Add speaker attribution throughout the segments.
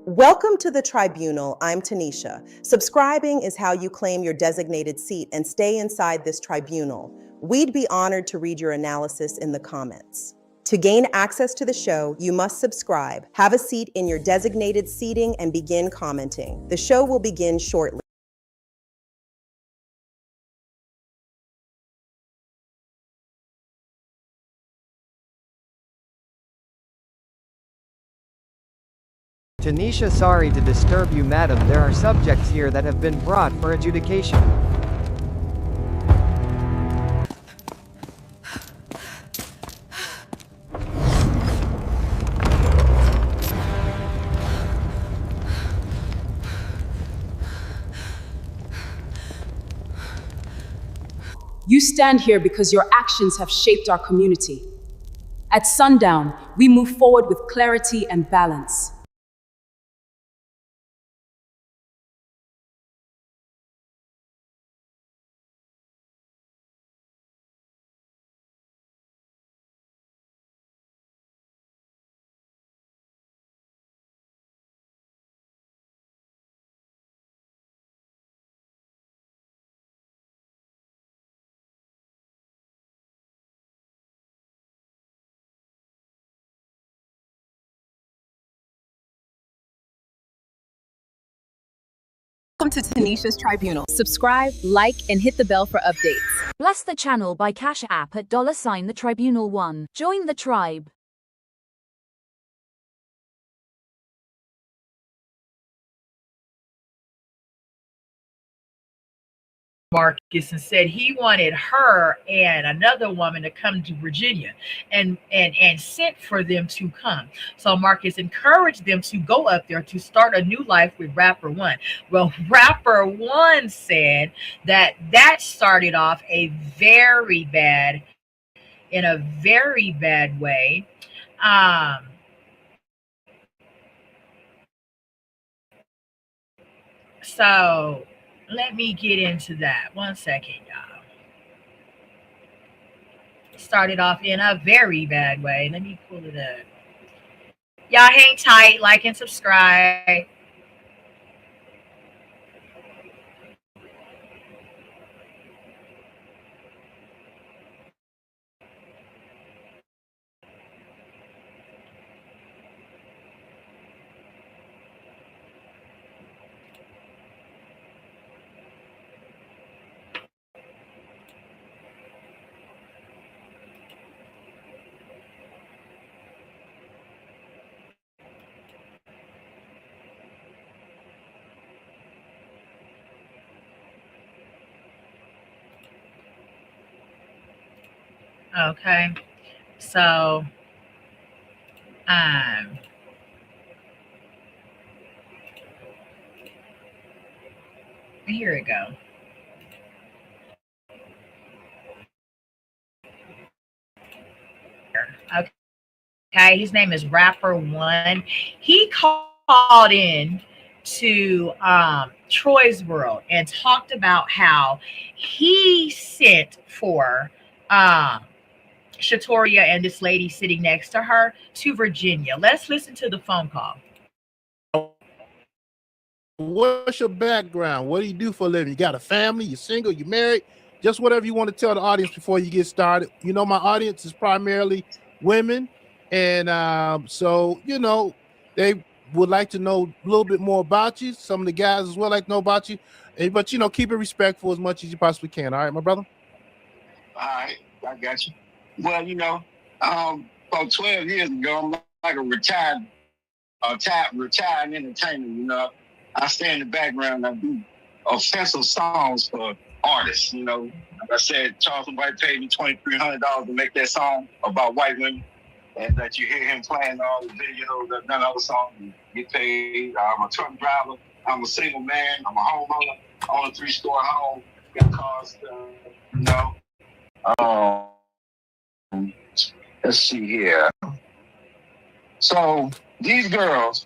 Speaker 1: Welcome to the Tribunal. I'm Tanisha. Subscribing is how you claim your designated seat and stay inside this tribunal. We'd be honored to read your analysis in the comments. To gain access to the show, you must subscribe, have a seat in your designated seating, and begin commenting. The show will begin shortly.
Speaker 2: Tanisha, sorry to disturb you, madam. There are subjects here that have been brought for adjudication.
Speaker 3: You stand here because your actions have shaped our community. At sundown, we move forward with clarity and balance.
Speaker 1: Welcome to Tanisha's Tribunal.
Speaker 4: Subscribe, like, and hit the bell for updates.
Speaker 5: Bless the channel by Cash App at $the Tribunal1. Join the tribe.
Speaker 6: Marcus and said he wanted her and another woman to come to Virginia and sent for them to come. So Marcus encouraged them to go up there to start a new life with RAPPER1. Well, RAPPER1 said that started off in a very bad way. So let me get into that. 1 second, y'all. Started off in a very bad way. Let me pull it up. Y'all hang tight, like and subscribe. Okay, so here we go. Okay, his name is RAPPER1. He called in to Troy's World and talked about how he sent for Shatoria and this lady sitting next to her to Virginia. Let's listen to the phone call.
Speaker 7: What's your background? What do you do for a living? You got a family? You single? You married? Just whatever you want to tell the audience before you get started. You know, my audience is primarily women, and so you know they would like to know a little bit more about you. Some of the guys as well like to know about you, but you know, keep it respectful as much as you possibly can. All right, my brother.
Speaker 8: All right, I got you. Well, you know, about 12 years ago, I'm like a retired entertainer. You know, I stay in the background. I do offensive songs for artists. You know, like I said, Charles White paid me $2,300 to make that song about white women, and that you hear him playing all the videos, none other songs, and get paid. I'm a truck driver. I'm a single man. I'm a homeowner. I own a 3-story home. Got cars. You know. Let's see here. So these girls,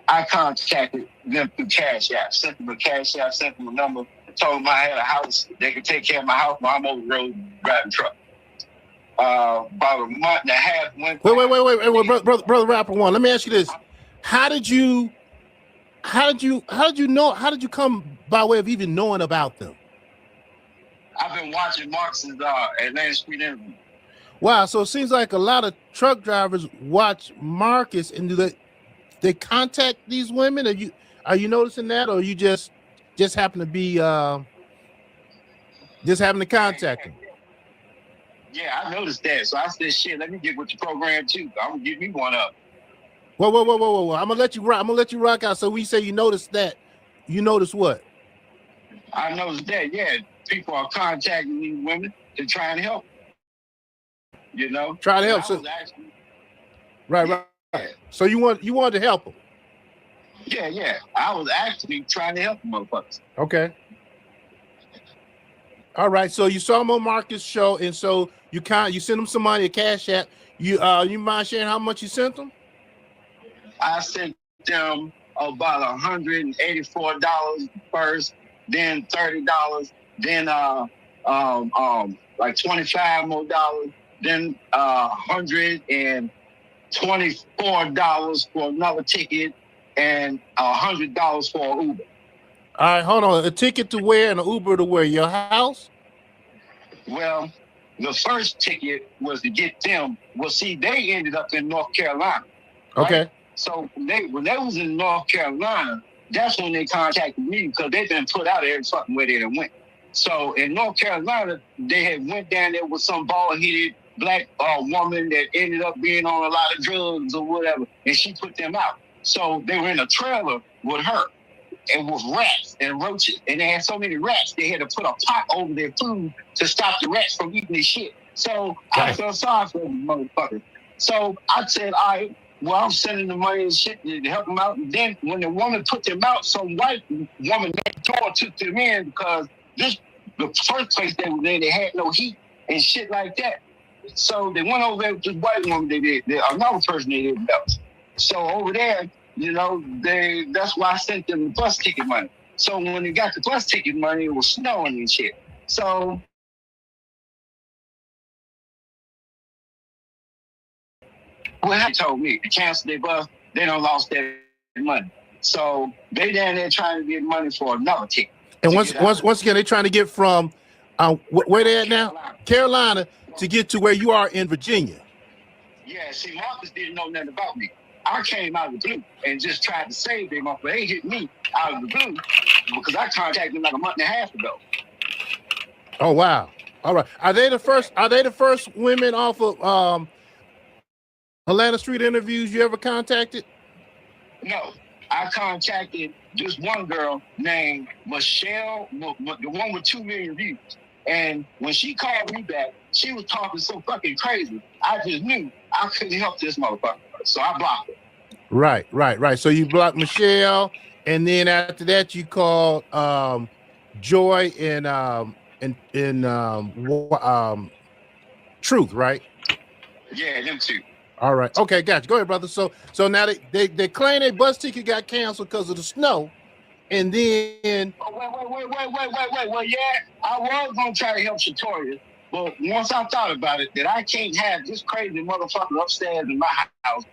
Speaker 8: I contacted them through Cash App. Sent them a Cash App, sent them a number, told them I had a house. They could take care of my house while I'm over the road driving truck. About a month and a half went.
Speaker 7: Wait, brother RAPPER1. Let me ask you this: how did you how did you know? How did you come by way of even knowing about them?
Speaker 8: I've been watching Marcus's Atlanta Street interview.
Speaker 7: Wow, so it seems like a lot of truck drivers watch Marcus, and do they contact these women? Are you noticing that, or you just happen to be just happen to contact them?
Speaker 8: Yeah, I noticed that. So I said, shit, let me get with the program too. I'm gonna give me one up.
Speaker 7: Whoa. I'm gonna let you rock. I'm gonna let you rock out. So we say you noticed that. You notice what?
Speaker 8: I noticed that, yeah. People are contacting these women to try and help. You know?
Speaker 7: Try to help. So,
Speaker 8: actually,
Speaker 7: right. So you wanted to help them.
Speaker 8: Yeah. I was actually trying to help them motherfuckers.
Speaker 7: Okay. All right. So you saw them on Marcus' show, and so you sent them some money, a cash app. You mind sharing how much you sent them?
Speaker 8: I sent them about $184 first, then $30, then like $25 more, then $124 for another ticket, and $100 for Uber.
Speaker 7: All right, hold on. A ticket to where and an Uber to where? Your house?
Speaker 8: Well, the first ticket was to get them. Well, see, they ended up in North Carolina. Right?
Speaker 7: Okay.
Speaker 8: So when they was in North Carolina, that's when they contacted me, because they've been put out every fucking way they done went. So in North Carolina, they had went down there with some bald-headed black woman that ended up being on a lot of drugs or whatever, and she put them out. So they were in a trailer with her, and with rats and roaches, and they had so many rats, they had to put a pot over their food to stop the rats from eating their shit. So I felt sorry for them motherfuckers. So I said, all right, well, I'm sending the money and shit to help them out. And then when the woman put them out, some white woman next door took them in, because the first place they were in, they had no heat and shit like that. So they went over there with this white woman, another person they didn't know. So over there, you know, that's why I sent them the bus ticket money. So when they got the bus ticket money, it was snowing and shit. So what they told me to cancel their bus, they done lost their money. So they down there trying to get money for another ticket.
Speaker 7: And once again, they're trying to get from where they at now? Carolina, to get to where you are in Virginia.
Speaker 8: Yeah, see, Marcus didn't know nothing about me. I came out of the blue and just tried to save them, but they hit me out of the blue because I contacted them like a month and a half ago.
Speaker 7: Oh wow! All right, are they the first women off of Atlanta Street interviews you ever contacted?
Speaker 8: No, I contacted just one girl named Michelle, the one with 2 million views. And when she called me back, she was talking so fucking crazy. I just knew I couldn't help this motherfucker, so I blocked her.
Speaker 7: Right. So you blocked Michelle, and then after that you called Joy and Truth, right?
Speaker 8: Yeah, them two.
Speaker 7: All right. Okay, gotcha. Go ahead, brother. So now they claim their bus ticket got canceled because of the snow, and then
Speaker 8: wait. Well, yeah, I was gonna try to help Shatoria, but once I thought about it, that I can't have this crazy motherfucker upstairs in my house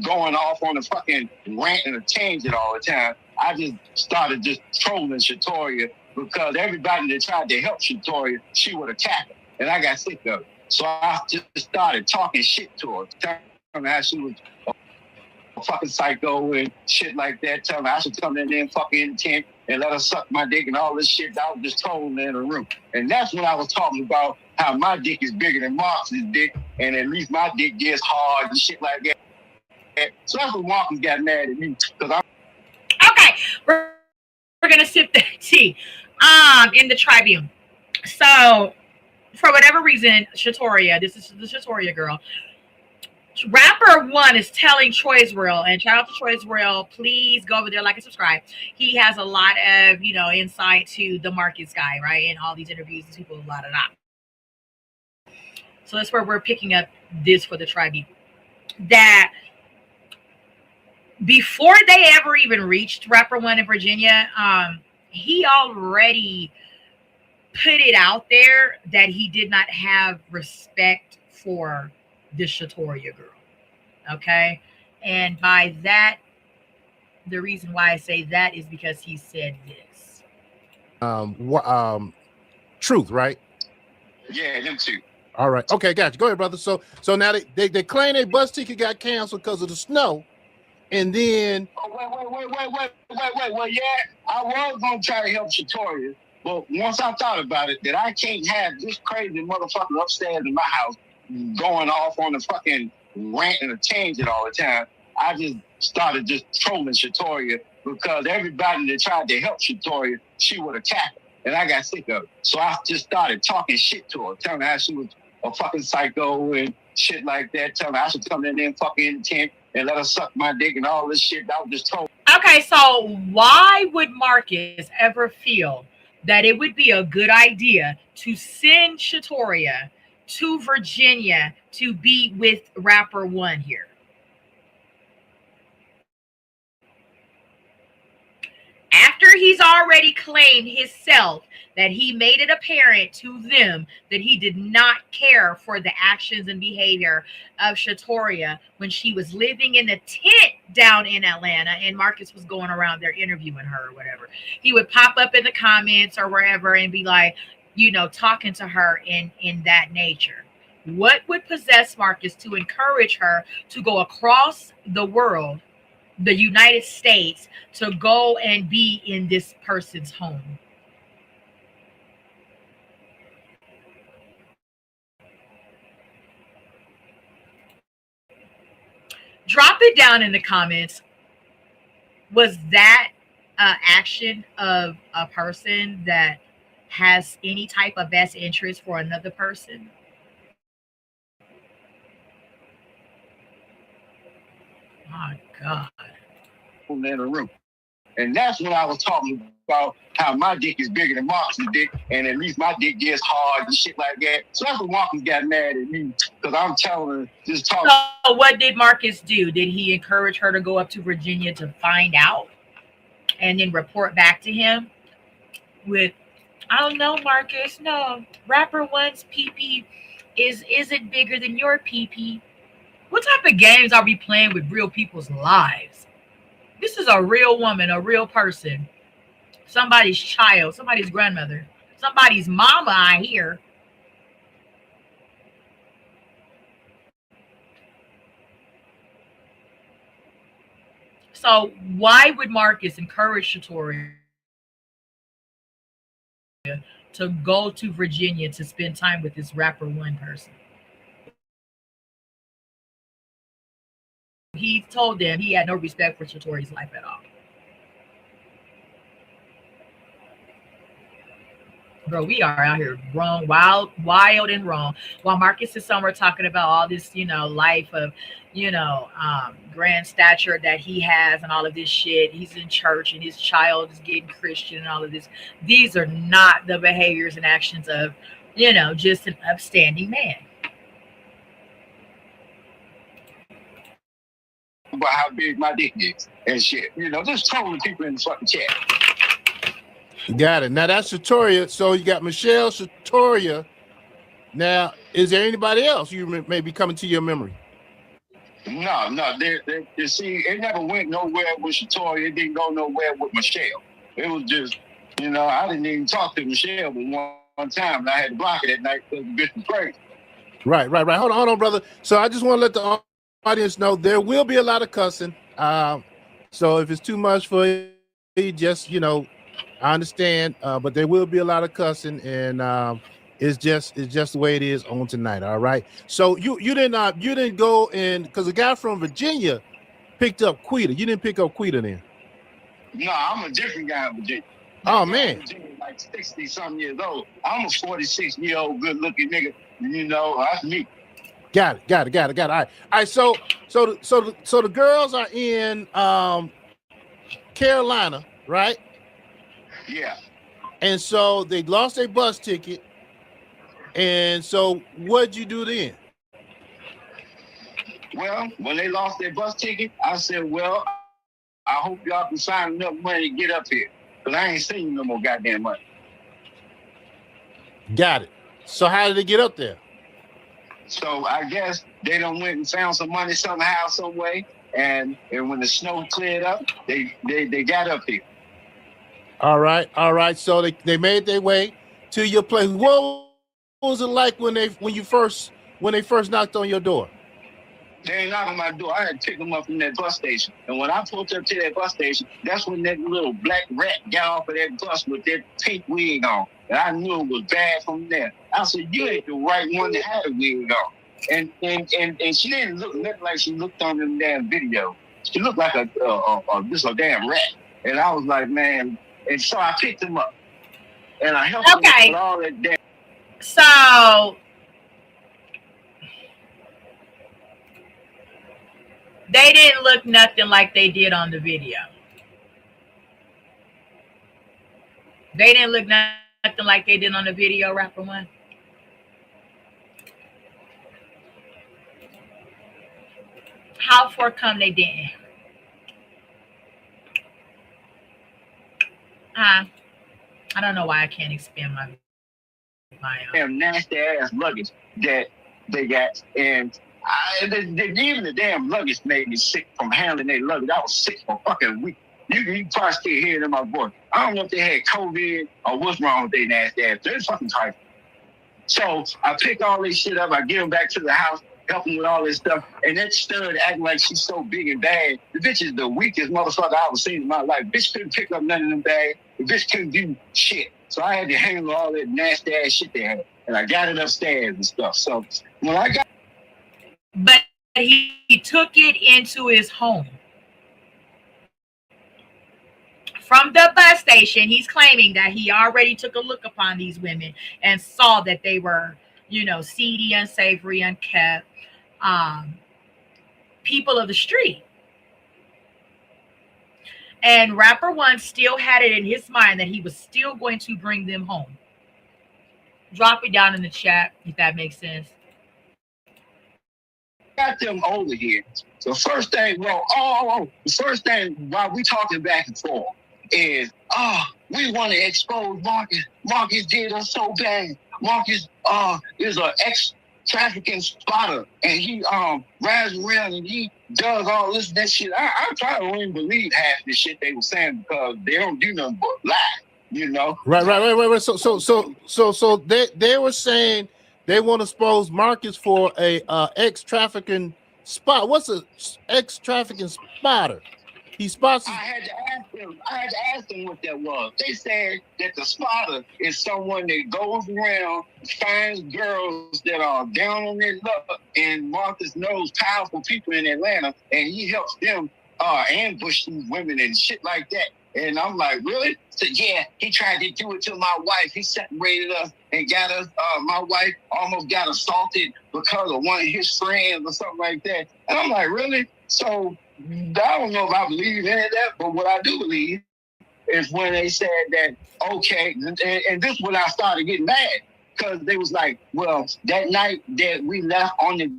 Speaker 8: going off on a fucking rant and a tangent all the time, I just started just trolling Shatoria, because everybody that tried to help Shatoria, she would attack her, and I got sick of it. So I just started talking shit to her, telling her how she was a fucking psycho and shit like that, telling her I should come in there and fucking tent and let her suck my dick and all this shit that I was just trolling in the room. And that's when I was talking about how my dick is bigger than Marcus's dick, and at least my dick gets hard and shit like that. So that's when Marcus got mad at me, because I'm
Speaker 6: okay. We're gonna sip the tea in the Tribune. So for whatever reason, Shatoria, this is the Shatoria girl, RAPPER1 is telling Troy's World, and shout out to Troy's World, please go over there, like and subscribe. He has a lot of, insight to the Marcus guy, right? And all these interviews, these people, blah, blah, blah. So that's where we're picking up this for the Tribune. That before they ever even reached RAPPER1 in Virginia, he already put it out there that he did not have respect for the Shatoria girl. Okay. And by that, The reason why I say that is because he said this.
Speaker 7: Truth, right?
Speaker 8: Yeah, them two.
Speaker 7: All right. Okay, gotcha. Go ahead, brother. So now they claim their bus ticket got canceled because of the snow. And then
Speaker 8: Wait. Well, yeah, I was gonna try to help Shatoria, but once I thought about it, that I can't have this crazy motherfucker upstairs in my house going off on a fucking rant and a tangent all the time. I just started just trolling Shatoria because everybody that tried to help Shatoria, she would attack her. And I got sick of it. So I just started talking shit to her, telling her how she was a fucking psycho and shit like that, telling her I should come in there and fucking tent and let her suck my dick and all this shit. I was just told.
Speaker 6: Okay, so why would Marcus ever feel that it would be a good idea to send Shatoria to Virginia to be with RAPPER1 here? After he's already claimed himself that he made it apparent to them that he did not care for the actions and behavior of Shatoria when she was living in the tent down in Atlanta and Marcus was going around there interviewing her or whatever. He would pop up in the comments or wherever and be like, you know, talking to her in that nature. What would possess Marcus to encourage her to go across the world, the United States, to go and be in this person's home? Drop it down in the comments. Was that action of a person that has any type of best interest for another person? My God.
Speaker 8: In the room. And that's when I was talking about how my dick is bigger than Marcus' dick, and at least my dick gets hard and shit like that. So that's when Marcus got mad at me, because I'm telling her, just talking.
Speaker 6: So what did Marcus do? Did he encourage her to go up to Virginia to find out and then report back to him with, I don't know, Marcus, no, RAPPER1's pee-pee isn't bigger than your pee-pee? What type of games are we playing with real people's lives? This is a real woman, a real person, somebody's child, somebody's grandmother, somebody's mama, I hear. So why would Marcus encourage Shatoria to go to Virginia to spend time with this RAPPER1 person? He told them he had no respect for Shatoria's life at all. Bro, we are out here wrong, wild and wrong. While Marcus is somewhere talking about all this, you know, life of, you know, grand stature that he has and all of this shit. He's in church and his child is getting Christian and all of this. These are not the behaviors and actions of, you know, just an upstanding man.
Speaker 8: About how big my dick is and shit. You know, just trolling people in the fucking chat.
Speaker 7: Got it. Now that's Shatoria. So you got Michelle, Shatoria. Now, is there anybody else you may be coming to your memory?
Speaker 8: No. You see, it never went nowhere with Shatoria. It didn't go nowhere with Michelle. It was just, you know, I didn't even talk to Michelle but one time, and I had to block it at night because the bitch was crazy.
Speaker 7: Right. Hold on, brother. So I just want to let the audience know there will be a lot of cussing. So if it's too much for you, just, you know, I understand, but there will be a lot of cussing, and it's just the way it is on tonight. All right. So you didn't go in because the guy from Virginia picked up Quita. You didn't pick up Quita then.
Speaker 8: No, I'm a different guy in Virginia.
Speaker 7: Oh man,
Speaker 8: like 60-something years old. I'm a 46-year-old good-looking nigga. You know, that's me.
Speaker 7: Got it. All right. So the girls are in Carolina, right?
Speaker 8: Yeah.
Speaker 7: And so they lost their bus ticket. And so what'd you do then?
Speaker 8: Well, when they lost their bus ticket, I said, well, I hope y'all can find enough money to get up here. Because I ain't seen no more goddamn money.
Speaker 7: Got it. So how did they get up there?
Speaker 8: So I guess they done went and found some money somehow, some way, And when the snow cleared up, they got up here.
Speaker 7: All right. So they made their way to your place. What was it like when they first knocked on your door?
Speaker 8: They ain't knock on my door. I had to pick them up from that bus station. And when I pulled up to that bus station, that's when that little black rat got off of that bus with that pink wig on. And I knew it was bad from there. I said, you ain't the right one to have a wig on. And she didn't look nothing like she looked on them damn video. She looked like just a damn rat. And I was like, man. And so I picked him up. And I helped him with all that damn.
Speaker 6: So they didn't look nothing like they did on the video. They didn't look nothing like they did on the video, RAPPER1. How far come they didn't? I don't know why I can't expand my
Speaker 8: damn nasty ass luggage that they got, and even the damn luggage made me sick from handling their luggage. I was sick for a fucking week. You probably still hear it in my voice. I don't know if they had COVID or what's wrong with their nasty ass. They're fucking type. So I pick all this shit up. I get them back to the house, help them with all this stuff, and that stud acting like she's so big and bad. The bitch is the weakest motherfucker I've ever seen in my life. Bitch couldn't pick up none of them bags. The bitch couldn't do shit. So I had to handle all that nasty ass shit they had. And I got it upstairs and stuff. So when I got...
Speaker 6: But he took it into his home. From the bus station, he's claiming that he already took a look upon these women and saw that they were, seedy, unsavory, unkept, people of the street. And RAPPER1 still had it in his mind that he was still going to bring them home. Drop it down in the chat if that makes sense.
Speaker 8: Got them over here. So first thing, the first thing while we talking back and forth is, we want to expose Marcus. Marcus did us so bad. Marcus is an ex-trafficking spotter, and he rides around and he does all this and that shit. I probably don't even believe half the shit they were saying because they don't do nothing but lie,
Speaker 7: Right. So they were saying they want to expose Marcus for a ex-trafficking spot. What's a ex-trafficking spotter? He spots.
Speaker 8: I had to ask them what that was. They said that the spotter is someone that goes around, finds girls that are down on their luck, and Marcus knows powerful people in Atlanta, and he helps them ambush these women and shit like that. And I'm like, really? So yeah, he tried to do it to my wife. He separated us and got us. My wife almost got assaulted because of one of his friends or something like that. And I'm like, really? So I don't know if I believe any of that, but what I do believe is when they said that, okay, and this is when I started getting mad, because they was like, well, that night that we left on the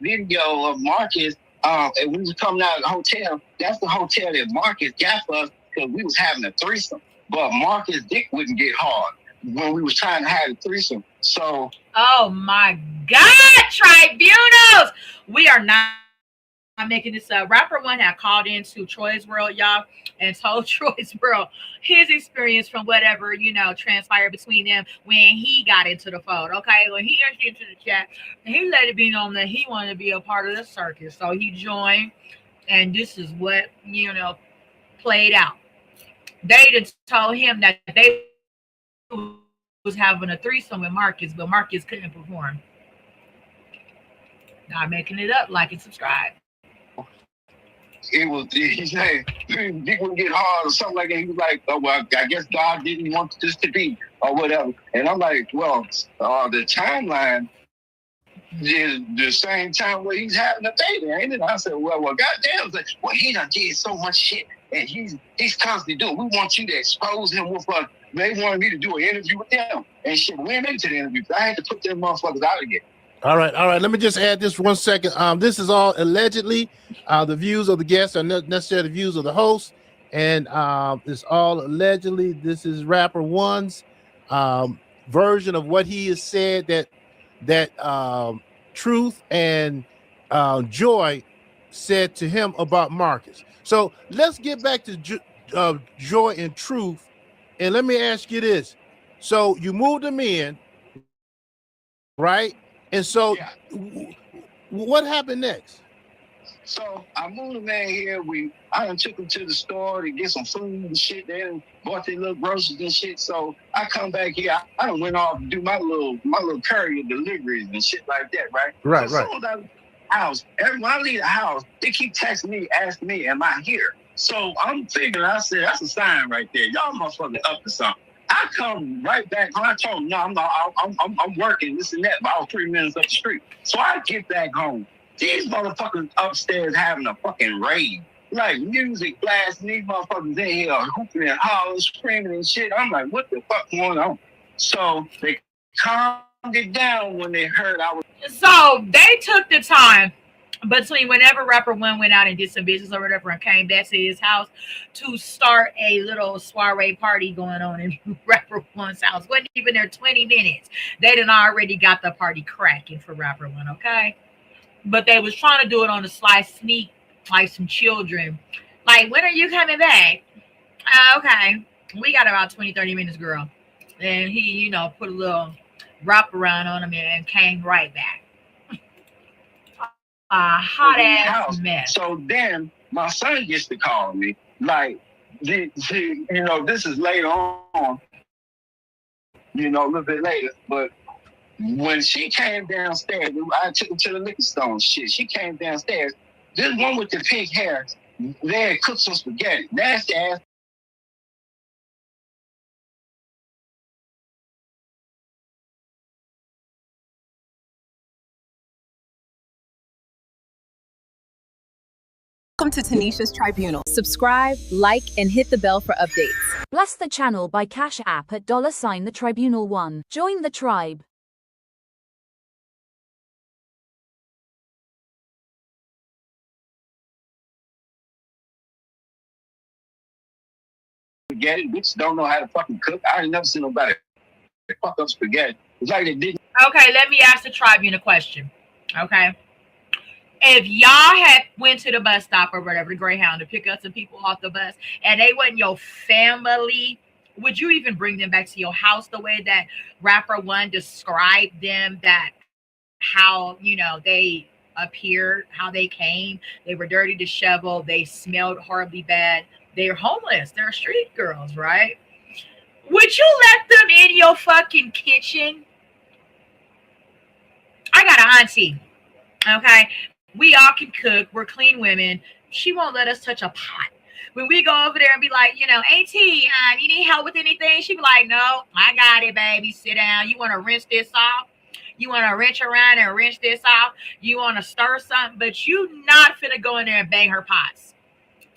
Speaker 8: video of Marcus, and we was coming out of the hotel, that's the hotel that Marcus got for us because we was having a threesome. But Marcus' dick wouldn't get hard when we was trying to have a threesome. So,
Speaker 6: oh my God, tribunals! We are not making this up. RAPPER1 had called into Troy's World, y'all, and told Troy's World his experience from whatever, transpired between them when he got into the fold. Okay, when he entered into the chat, he let it be known that he wanted to be a part of the circus. So he joined, and this is what, played out. They just told him that they was having a threesome with Marcus, but Marcus couldn't perform. Not making it up. Like and subscribe.
Speaker 8: He said dick would get hard or something like that. He was like, oh, well, I guess God didn't want this to be or whatever. And I'm like, well, the timeline is the same time where he's having a baby, ain't it? I said, well, goddamn. Well, he done did so much shit, and he's constantly doing. We want you to expose him with us. They wanted me to do an interview with them and shit. We ain't into the interview. I had to put them motherfuckers out again.
Speaker 7: All right. Let me just add this for 1 second. This is all allegedly. The views of the guests are not necessarily the views of the host, and it's all allegedly. This is RAPPER1's version of what he has said that Truth and Joy said to him about Marcus. So let's get back to Joy and Truth, and let me ask you this: so you moved them in, right? And so, what happened next?
Speaker 8: So I moved them in here. I done took them to the store to get some food and shit. They done bought their little groceries and shit. So I come back here. I done went off to do my little courier deliveries and shit like that, right?
Speaker 7: Right,
Speaker 8: so
Speaker 7: right.
Speaker 8: As I leave the house, when I leave the house, they keep texting me, asking me, "Am I here?" So I'm thinking, I said, that's a sign right there. Y'all motherfuckers up to something. I come right back. I told them, no, I'm not. I'm working this and that. But I was 3 minutes up the street. So I get back home. These motherfuckers upstairs having a fucking rave. Like music blasting, these motherfuckers in here hooping and hollering, screaming and shit. I'm like, what the fuck going on? So they calmed it down when they heard I was.
Speaker 6: So they took the time between whenever Rapper1 went out and did some business or whatever and came back to his house to start a little soiree party going on in Rapper1's house. Wasn't even there 20 minutes. They done already got the party cracking for Rapper1, okay? But they was trying to do it on the sly sneak, like some children. Like, when are you coming back? Okay. We got about 20, 30 minutes, girl. And he, put a little wraparound on him and came right back. A hot ass mess.
Speaker 8: So then my son gets to call me. Like, this is later on, a little bit later, but when she came downstairs, I took her to the liquor store. Shit, she came downstairs. This one with the pink hair, they had cooked some spaghetti. Nasty ass.
Speaker 1: Welcome to Tanisha's Tribunal.
Speaker 4: Subscribe, like, and hit the bell for updates.
Speaker 5: Bless the channel by Cash App at $the Tribunal1. Join the tribe.
Speaker 8: Spaghetti, bitches don't know how to fucking cook. I ain't never seen nobody fuck up spaghetti. It's like they didn't.
Speaker 6: Okay, let me ask the tribune a question. Okay. If y'all had went to the bus stop or whatever, the Greyhound, to pick up some people off the bus, and they wasn't your family, would you even bring them back to your house the way that Rapper1 described them? That how, they appeared, how they came, they were dirty, disheveled, they smelled horribly bad, they're homeless, they're street girls, right? Would you let them in your fucking kitchen? I got an auntie, okay? We all can cook. We're clean women. She won't let us touch a pot. When we go over there and be like, Auntie, you need help with anything? She be like, no, I got it, baby. Sit down. You want to rinse this off? You want to wrench around and rinse this off? You want to stir something? But you not finna go in there and bang her pots.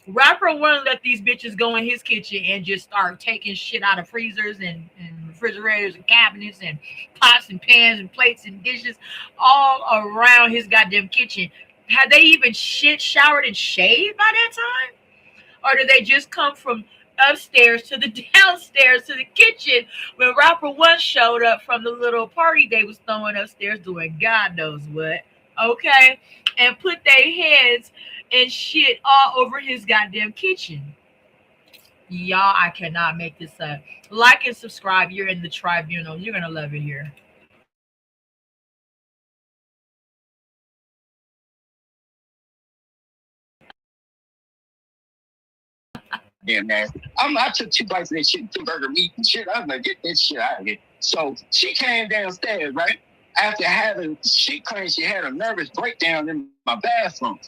Speaker 6: Rapper1 let these bitches go in his kitchen and just start taking shit out of freezers and refrigerators and cabinets and pots and pans and plates and dishes all around his goddamn kitchen. Had they even showered and shaved by that time? Or did they just come from upstairs to the downstairs to the kitchen when Rapper1 showed up from the little party they was throwing upstairs doing God knows what, okay? And put their heads and shit all over his goddamn kitchen. Y'all, I cannot make this up. Like and subscribe. You're in the tribunal. You're gonna love it here.
Speaker 8: Damn nasty. I took 2 bites of that shit, 2 burger meat and shit. I was like, get that shit out of here. So she came downstairs, right? She claimed she had a nervous breakdown in my bathroom.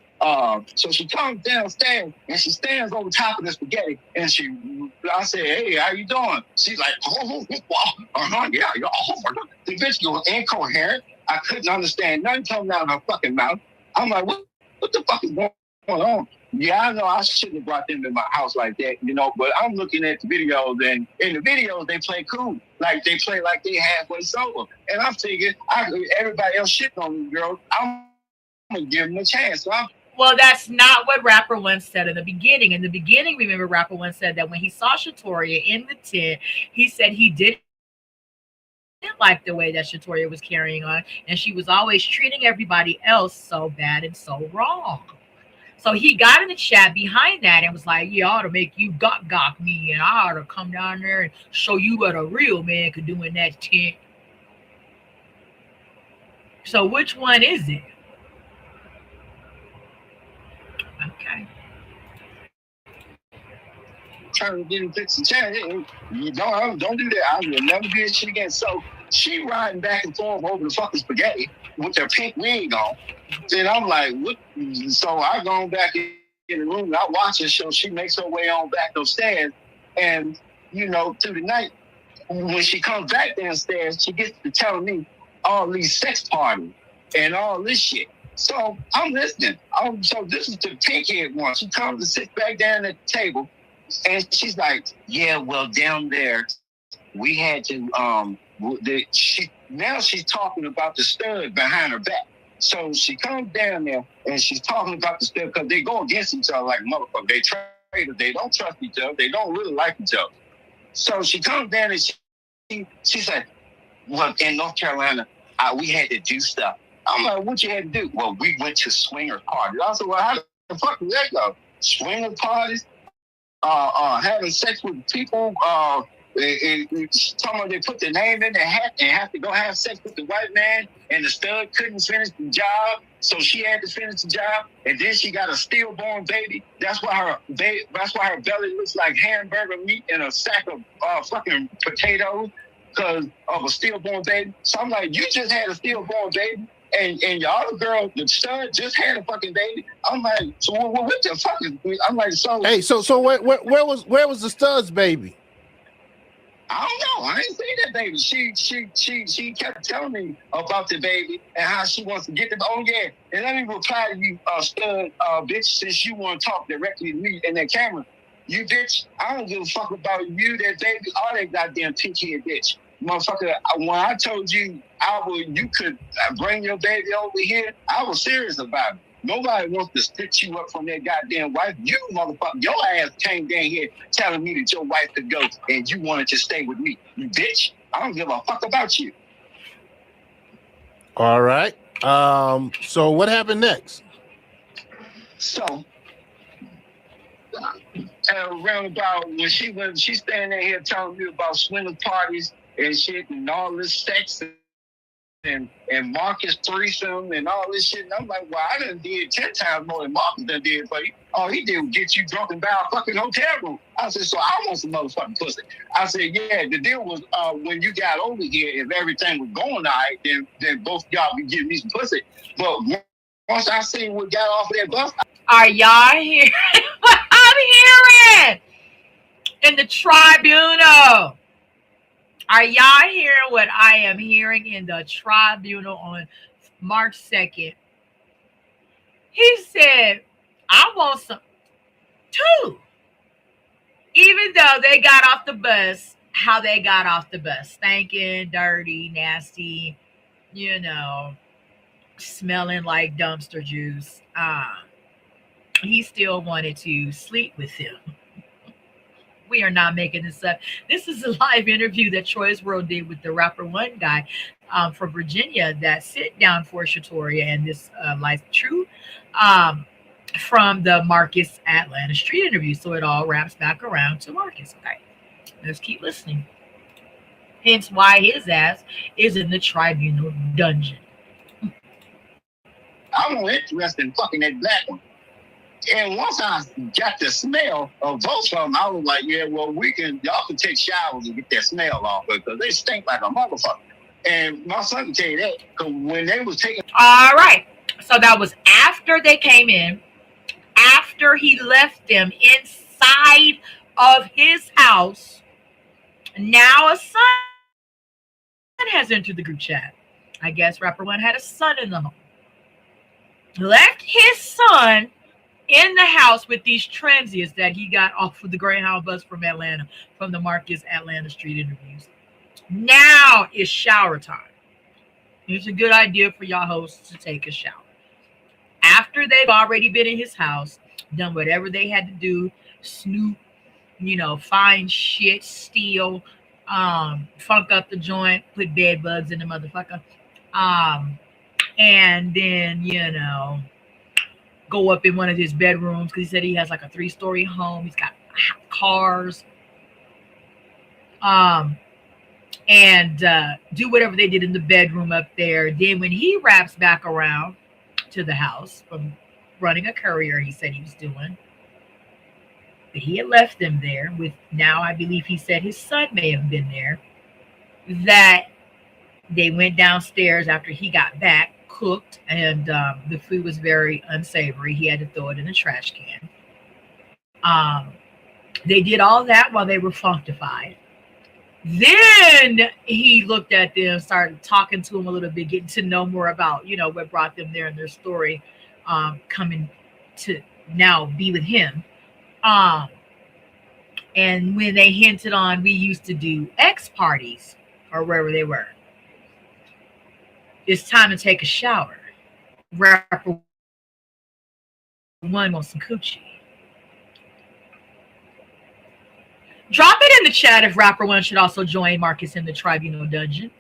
Speaker 8: So she comes downstairs and she stands over top of the spaghetti and I said, hey, how you doing? She's like, yeah. The bitch goes incoherent. I couldn't understand nothing coming out of her fucking mouth. I'm like, what the fuck is going on? Yeah, I know I shouldn't have brought them in my house like that, but I'm looking at the videos, and in the videos, they play cool. Like, they play like they halfway sober. And I'm thinking, everybody else shitting on these girls, I'm going to give them a chance. So
Speaker 6: well, that's not what Rapper1 said in the beginning. In the beginning, remember, Rapper1 said that when he saw Shatoria in the tent, he said he didn't like the way that Shatoria was carrying on, and she was always treating everybody else so bad and so wrong. So he got in the chat behind that and was like, yeah, I ought to make you gawk me, and I ought to come down there and show you what a real man could do in that tent. So which one is it? Okay.
Speaker 8: Trying to get him fix the chair. You don't do that. I will never do this shit again. So she riding back and forth over the fucking spaghetti with her pink wig on. And I'm like, what? So I go back in the room and I watch her. So she makes her way on back upstairs. And, through the night, when she comes back downstairs, she gets to telling me all these sex parties and all this shit. So I'm listening. So this is the pink head one. She comes and sits back down at the table. And she's like, yeah, well, down there, we had to, now she's talking about the stud behind her back. So she comes down there and she's talking about the stud because they go against each other like motherfuckers. They traitors. They don't trust each other. They don't really like each other. So she comes down and she's like, well, in North Carolina, we had to do stuff. I'm like, what you had to do? Well, we went to swinger parties. I said, well, how the fuck did that go? Swinger parties? Having sex with people, talking about they put the name in the hat and have to go have sex with the white man, and the stud couldn't finish the job, so she had to finish the job, and then she got a stillborn baby. That's why her belly looks like hamburger meat in a sack of fucking potatoes because of a stillborn baby. So I'm like, you just had a stillborn baby. And your other girl, the stud, just had a fucking baby. I'm like, so what the fuck is? I'm like, so.
Speaker 7: Hey, so where was the stud's baby?
Speaker 8: I don't know. I didn't see that baby. She kept telling me about the baby and how she wants to get the. Oh yeah, and let me reply to you, stud, bitch, since you want to talk directly to me in that camera. You bitch, I don't give a fuck about you, that baby, all that goddamn pink-head bitch. Motherfucker, when I told you you could bring your baby over here, I was serious about it. Nobody wants to stitch you up from that goddamn wife. You motherfucker, your ass came down here telling me that your wife could go and you wanted to stay with me. You bitch, I don't give a fuck about you.
Speaker 7: All right. So what happened next?
Speaker 8: So around about when she's standing here telling me about swinger parties and shit and all this sex and Marcus threesome and all this shit. And I'm like, well, I done did 10 times more than Marcus done did for you. All he did was get you drunk and buy a fucking hotel room. I said, so I want some motherfucking pussy. I said, yeah, the deal was when you got over here, if everything was going all right, then both y'all be giving me some pussy. But once I seen what got off of that bus.
Speaker 6: Are y'all hearing what I'm hearing in the tribunal? Are y'all hearing what I am hearing in the tribunal on March 2nd? He said, I want some too. Even though they got off the bus, how they got off the bus, stinking, dirty, nasty, smelling like dumpster juice. He still wanted to sleep with him. We are not making this up. This is a live interview that Troy's World did with the RAPPER1 guy from Virginia, that sit down for Shatoria and this life true from the Marcus Atlanta Street interview. So it all wraps back around to Marcus. Okay, let's keep listening. Hence why his ass is in the tribunal dungeon.
Speaker 8: I'm more interested in fucking that black one. And once I got the smell of both of them, I was like, yeah, well, y'all can take showers and get that smell off because they stink like a motherfucker. And my son can tell you that because when they was taking.
Speaker 6: All right. So that was after they came in, after he left them inside of his house. Now a son has entered the group chat. I guess RAPPER1 had a son in the home. Left his son in the house with these transients that he got off of the Greyhound bus from Atlanta, from the Marcus Atlanta Street interviews. Now is shower time. It's a good idea for y'all hosts to take a shower. After they've already been in his house, done whatever they had to do, snoop, find shit, steal, funk up the joint, put bed bugs in the motherfucker. And then, go up in one of his bedrooms because he said he has like a 3-story home. He's got cars. And do whatever they did in the bedroom up there. Then when he wraps back around to the house from running a courier, he said he was doing, but he had left them there with, now I believe he said his son may have been there, that they went downstairs after he got back, cooked, and the food was very unsavory. He had to throw it in a trash can. They did all that while they were functified. Then he looked at them, started talking to them a little bit, getting to know more about, what brought them there and their story, coming to now be with him. And when they hinted on, we used to do X parties or wherever they were. It's time to take a shower. Rapper one wants some coochie. Drop it in the chat if Rapper One should also join Marcus in the tribunal dungeon.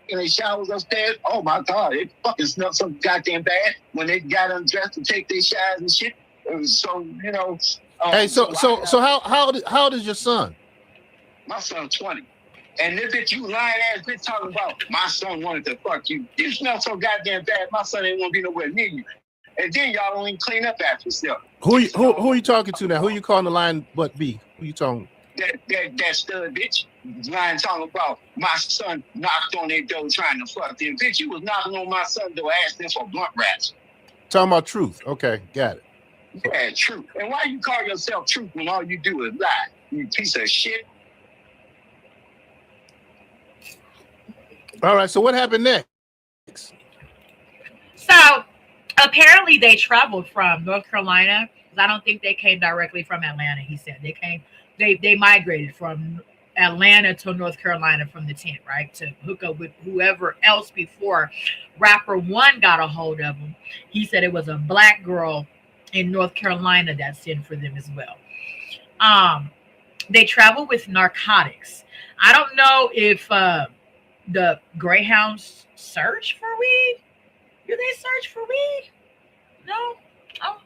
Speaker 8: In the showers upstairs, oh my God, it fucking smelled so goddamn bad when they got undressed to take their showers and shit. It was so,
Speaker 7: Hey, so how old is your son?
Speaker 8: My son's 20. And this bitch, you lying ass bitch talking about my son wanted to fuck you. You smell so goddamn bad, my son ain't want to be nowhere near you. And then y'all don't even clean up after yourself.
Speaker 7: Who are you talking to now? Who you calling the line but B? Who you talking?
Speaker 8: That stud bitch lying talking about my son knocked on their door trying to fuck them. Bitch, you was knocking on my son's door asking for blunt wraps.
Speaker 7: Talking about Truth. Okay, got it.
Speaker 8: Yeah, Truth. And why you call yourself Truth when all you do is lie? You piece of shit.
Speaker 7: All right, so what happened next?
Speaker 6: So apparently they traveled from North Carolina, because I don't think they came directly from Atlanta. He said they migrated from Atlanta to North Carolina from the tent, right, to hook up with whoever else before Rapper One got a hold of them. He said it was a black girl in North Carolina that sent for them as well. They traveled with narcotics. I don't know if the Greyhounds search for weed. Do they search for weed? No?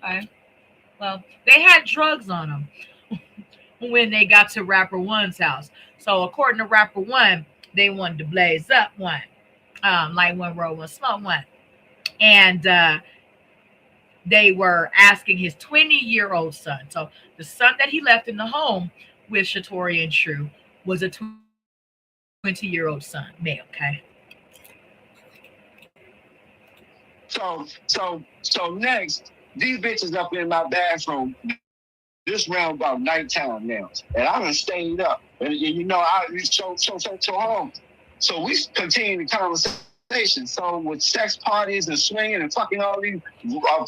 Speaker 6: Okay. Well, they had drugs on them when they got to Rapper One's house. So according to Rapper One, they wanted to blaze up one. Like one roll, one smoke one. And they were asking his 20-year-old son. So the son that he left in the home with Shatori and True was a 20-year-old son, male, okay?
Speaker 8: So next, these bitches up in my bathroom. This round about nighttime now, and I done stayed up, and I so home. So we continue the conversation. So with sex parties and swinging and fucking all these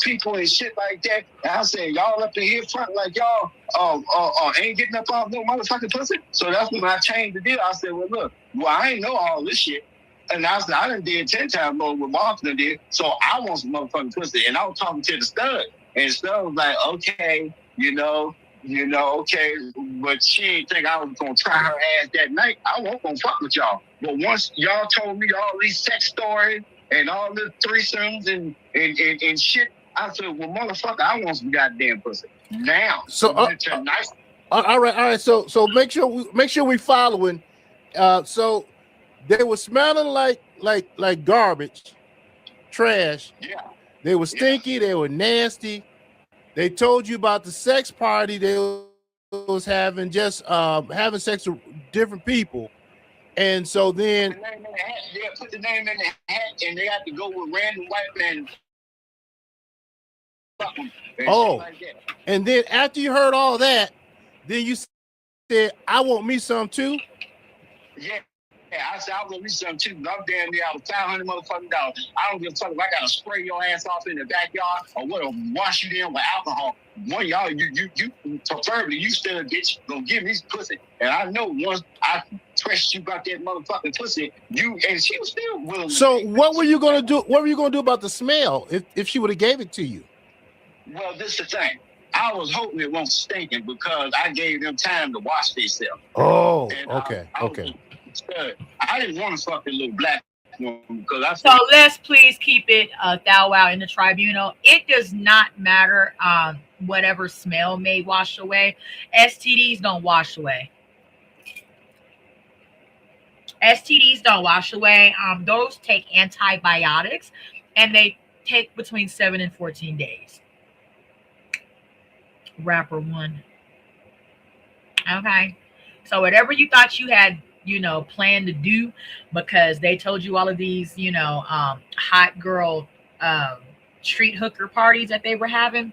Speaker 8: people and shit like that, and I said y'all up in here front like y'all ain't getting up off no motherfucking pussy. So that's when I changed the deal. I said, well look, I ain't know all this shit. And I said, I done did 10 times more what Martin did, so I want some motherfucking pussy. And I was talking to the stud, and the stud was like, okay, okay, but she didn't think I was gonna try her ass that night. I wasn't gonna fuck with y'all. But once y'all told me all these sex stories and all the threesomes and shit, I said, well, motherfucker, I want some goddamn pussy now.
Speaker 7: So
Speaker 8: tonight.
Speaker 7: All right. So make sure we following. So they were smelling like garbage, trash.
Speaker 8: Yeah.
Speaker 7: They were stinky. Yeah. They were nasty. They told you about the sex party they was having, just having sex with different people. And so then
Speaker 8: put the name in the hat, and they have to go with random white men.
Speaker 7: And then after you heard all that, then you said, I want me some too.
Speaker 8: Yeah. Yeah, I said, I want me some too. I'm damn near out of $500 motherfucking dollars. I don't give a fuck if I gotta spray your ass off in the backyard or what, or wash you down with alcohol. One of y'all, you preferably you still a bitch gonna give me pussy. And I know once I pressed you about that motherfucking pussy, and she was still willing.
Speaker 7: So what were you gonna do? What were you gonna do about the smell if she would have gave it to you?
Speaker 8: Well, this is the thing. I was hoping it wasn't stinking because I gave them time to wash themselves.
Speaker 7: Oh,
Speaker 8: and
Speaker 7: okay.
Speaker 8: I didn't want to fuck a little black because I
Speaker 6: So let's please keep it thou wow in the tribunal. It does not matter whatever smell may wash away. STDs don't wash away. STDs don't wash away. Those take antibiotics, and they take between 7 and 14 days. RAPPER1. Okay. So whatever you thought you had, planned to do, because they told you all of these, hot girl street hooker parties that they were having,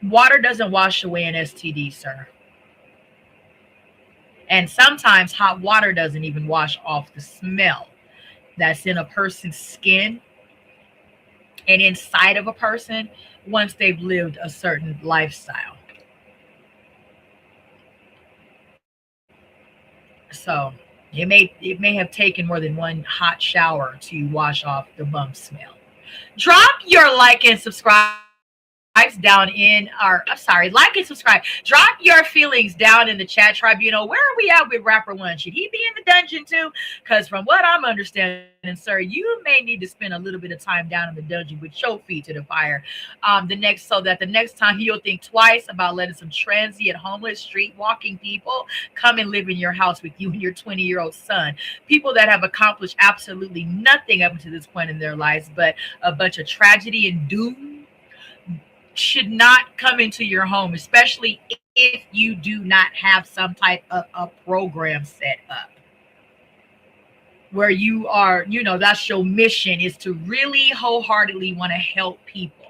Speaker 6: water doesn't wash away an STD, sir. And sometimes hot water doesn't even wash off the smell that's in a person's skin and inside of a person once they've lived a certain lifestyle. So it may have taken more than one hot shower to wash off the bum smell. Drop your like and subscribe down in our like and subscribe. Drop your feelings down in the chat tribunal. Where are we at with RAPPER1? Should he be in the dungeon too? Because from what I'm understanding, sir, you may need to spend a little bit of time down in the dungeon with your feet to the fire. So that the next time you'll think twice about letting some transient, homeless, street walking people come and live in your house with you and your 20-year-old son. People that have accomplished absolutely nothing up to this point in their lives, but a bunch of tragedy and doom should not come into your home, especially if you do not have some type of a program set up where you are, that's your mission, is to really wholeheartedly want to help people.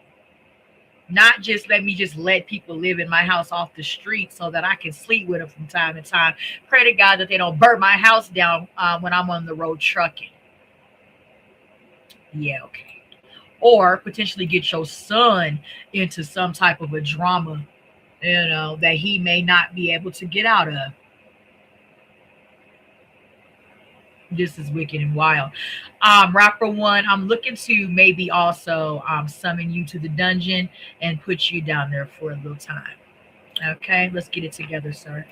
Speaker 6: Not just let people live in my house off the street so that I can sleep with them from time to time. Pray to God that they don't burn my house down when I'm on the road trucking. Yeah, okay. Or potentially get your son into some type of a drama, that he may not be able to get out of. This is wicked and wild. RAPPER1, I'm looking to maybe also summon you to the dungeon and put you down there for a little time. Okay, let's get it together, sir.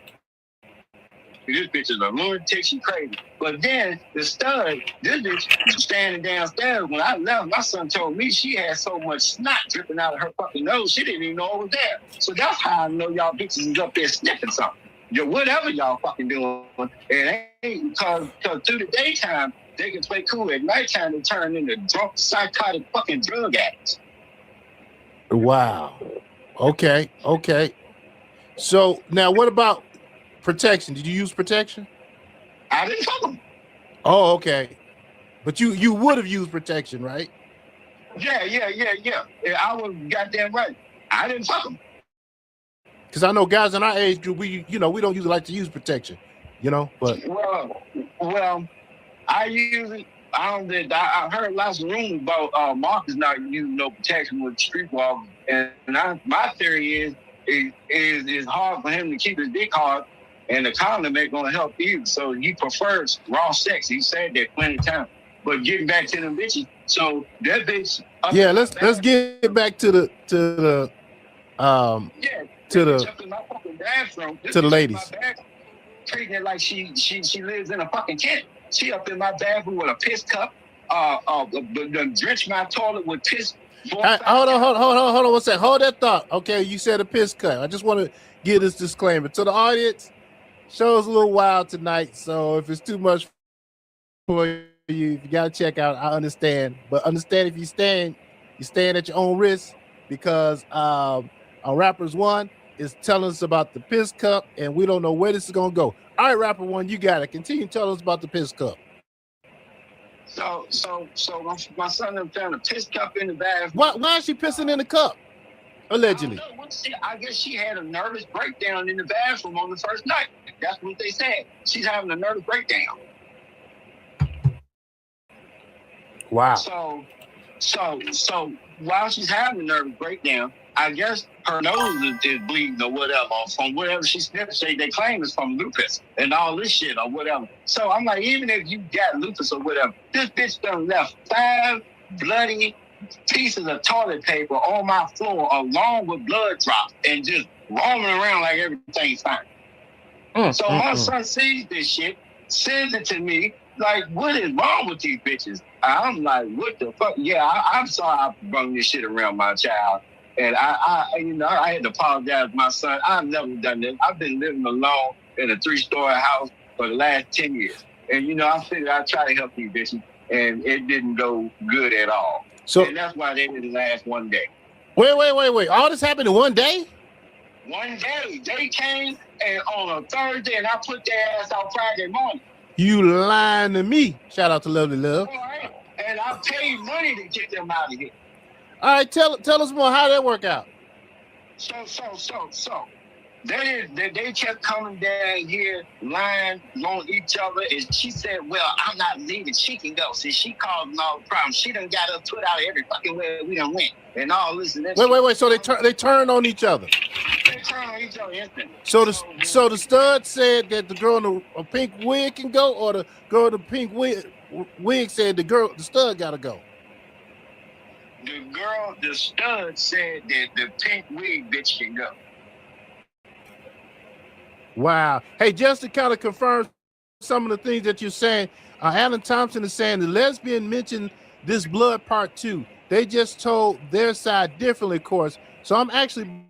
Speaker 8: This bitch is a lunatic, she crazy. But then the stud, this bitch standing downstairs. When I left, my son told me she had so much snot dripping out of her fucking nose, she didn't even know it was there. So that's how I know y'all bitches is up there sniffing something. Whatever y'all fucking doing, it ain't because through the daytime they can play cool. At nighttime they turn into drunk, psychotic fucking drug addicts.
Speaker 7: Wow. Okay. So now what about protection? Did you use protection?
Speaker 8: I didn't fuck them.
Speaker 7: Oh, okay. But you would have used protection, right?
Speaker 8: Yeah. I was goddamn right. I didn't fuck them.
Speaker 7: Because I know guys in our age group, we don't usually like to use protection, but
Speaker 8: well, I usually I heard lots of rumors about Marcus not using no protection with streetwalkers, and my theory is it's hard for him to keep his dick hard. And the condom ain't gonna help either. So he prefers raw sex. He said that plenty of times. But getting back to them bitches, so that bitch.
Speaker 7: Yeah, let's get back to the ladies.
Speaker 8: Treating it like she lives in a fucking tent. She up in my bathroom with a piss cup. Drench my toilet with piss.
Speaker 7: Hold on. What's that? Hold that thought. Okay, you said a piss cup. I just want to give this disclaimer to the audience. Show's a little wild tonight, so if it's too much for you, if you gotta check out, I understand. But understand if you're staying at your own risk, because on RAPPER1 is telling us about the piss cup, and we don't know where this is gonna go. All right, RAPPER1, you got it. Continue to tell us about the piss cup.
Speaker 8: So my son them found a piss cup in the bathroom.
Speaker 7: Why is she pissing in the cup? Allegedly.
Speaker 8: I guess she had a nervous breakdown in the bathroom on the first night. That's what they said. She's having a nervous breakdown.
Speaker 7: Wow.
Speaker 8: So while she's having a nervous breakdown, I guess her nose is bleeding or whatever from whatever she sniffed. They claim it's from lupus and all this shit or whatever. So I'm like, even if you got lupus or whatever, this bitch done left 5 bloody pieces of toilet paper on my floor along with blood drops and just roaming around like everything's fine. So my son sees this shit, sends it to me, Like, what is wrong with these bitches? I'm like, what the fuck? Yeah, I'm sorry I brung this shit around my child. And I had to apologize to my son. I've never done this. I've been living alone in a 3-story house for the last 10 years. And, I figured I'd try to help these bitches. And it didn't go good at all. And that's why they didn't last one day.
Speaker 7: Wait. All this happened in one day?
Speaker 8: One day. They came and on a Thursday, and I put their ass out Friday morning.
Speaker 7: You lying to me. Shout out to Lovely Love.
Speaker 8: All right. And I paid money to get them out of here.
Speaker 7: All right, tell us more. How that work out?
Speaker 8: So. They kept coming down here, lying on each other, and she said, well, I'm not leaving. She can go. See, she caused all the problems. She done got us put out every fucking way we done went. And all this and that.
Speaker 7: Wait. So they turned on each other.
Speaker 8: They turned on each other instantly.
Speaker 7: So the stud said that the girl in a pink wig can go, or the girl in the pink wig said the stud gotta go.
Speaker 8: The stud said that the pink wig bitch can go.
Speaker 7: Wow. Hey, just to kind of confirm some of the things that you're saying, Alan Thompson is saying the lesbian mentioned this blood part 2. They just told their side differently, of course. So I'm actually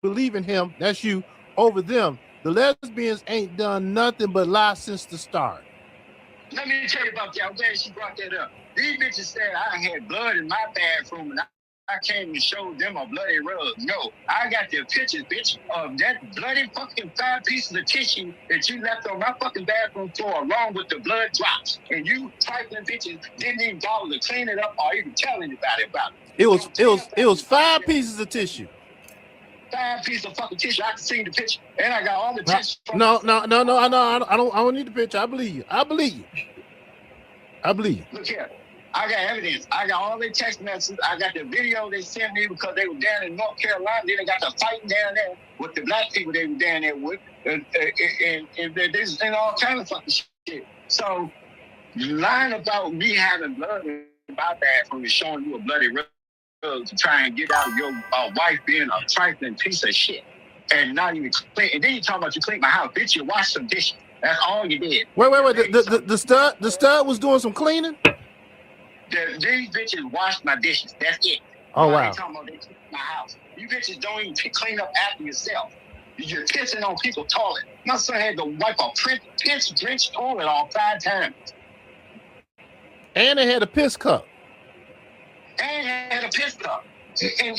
Speaker 7: believing him, that's you, over them. The lesbians ain't done nothing but lie since the start.
Speaker 8: Let me tell you about that. I'm glad she brought that up. These bitches said I had blood in my bathroom and I came and showed them a bloody rug. No, I got the pictures, bitch, of that bloody fucking 5 pieces of tissue that you left on my fucking bathroom floor along with the blood drops. And you trifling bitches didn't even bother to clean it up or even tell anybody about it.
Speaker 7: It was 5 pieces of tissue.
Speaker 8: 5 pieces of fucking tissue. I can see the picture. And I got all the tissue.
Speaker 7: No. I don't need the picture. I believe you.
Speaker 8: Look here. I got evidence. I got all their text messages. I got the video they sent me because they were down in North Carolina. Then they got the fighting down there with the black people they were down there with. And this and all kind of fucking shit. So lying about me having blood in my bathroom is showing you a bloody rug to try and get out of your wife being a trifling piece of shit. And not even clean. And then you talking about you clean my house. Bitch, you washed some dishes. That's all you did.
Speaker 7: Wait. The stud was doing some cleaning?
Speaker 8: These bitches washed my dishes. That's it.
Speaker 7: Oh, wow.
Speaker 8: They talking about they clean my house. You bitches don't even clean up after yourself. You're pissing on people's toilet. My son had to wipe a piss-drenched toilet all 5 times.
Speaker 7: And they had a piss cup.
Speaker 8: And had a piss cup. And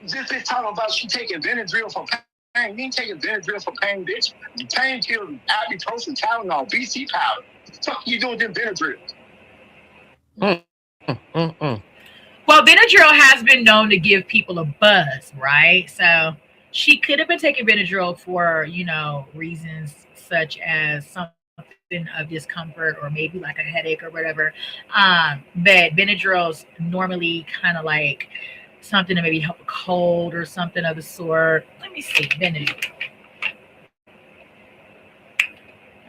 Speaker 8: this bitch talking about she taking Benadryl for pain. You ain't taking Benadryl for pain, bitch. The pain kills ibuprofen, Tylenol, BC powder. What the fuck are you doing with them Benadryls?
Speaker 6: Well, Benadryl has been known to give people a buzz, right? So she could have been taking Benadryl for, reasons such as something of discomfort or maybe like a headache or whatever. But Benadryl's normally kind of like something to maybe help a cold or something of the sort. Let me see, Benadryl.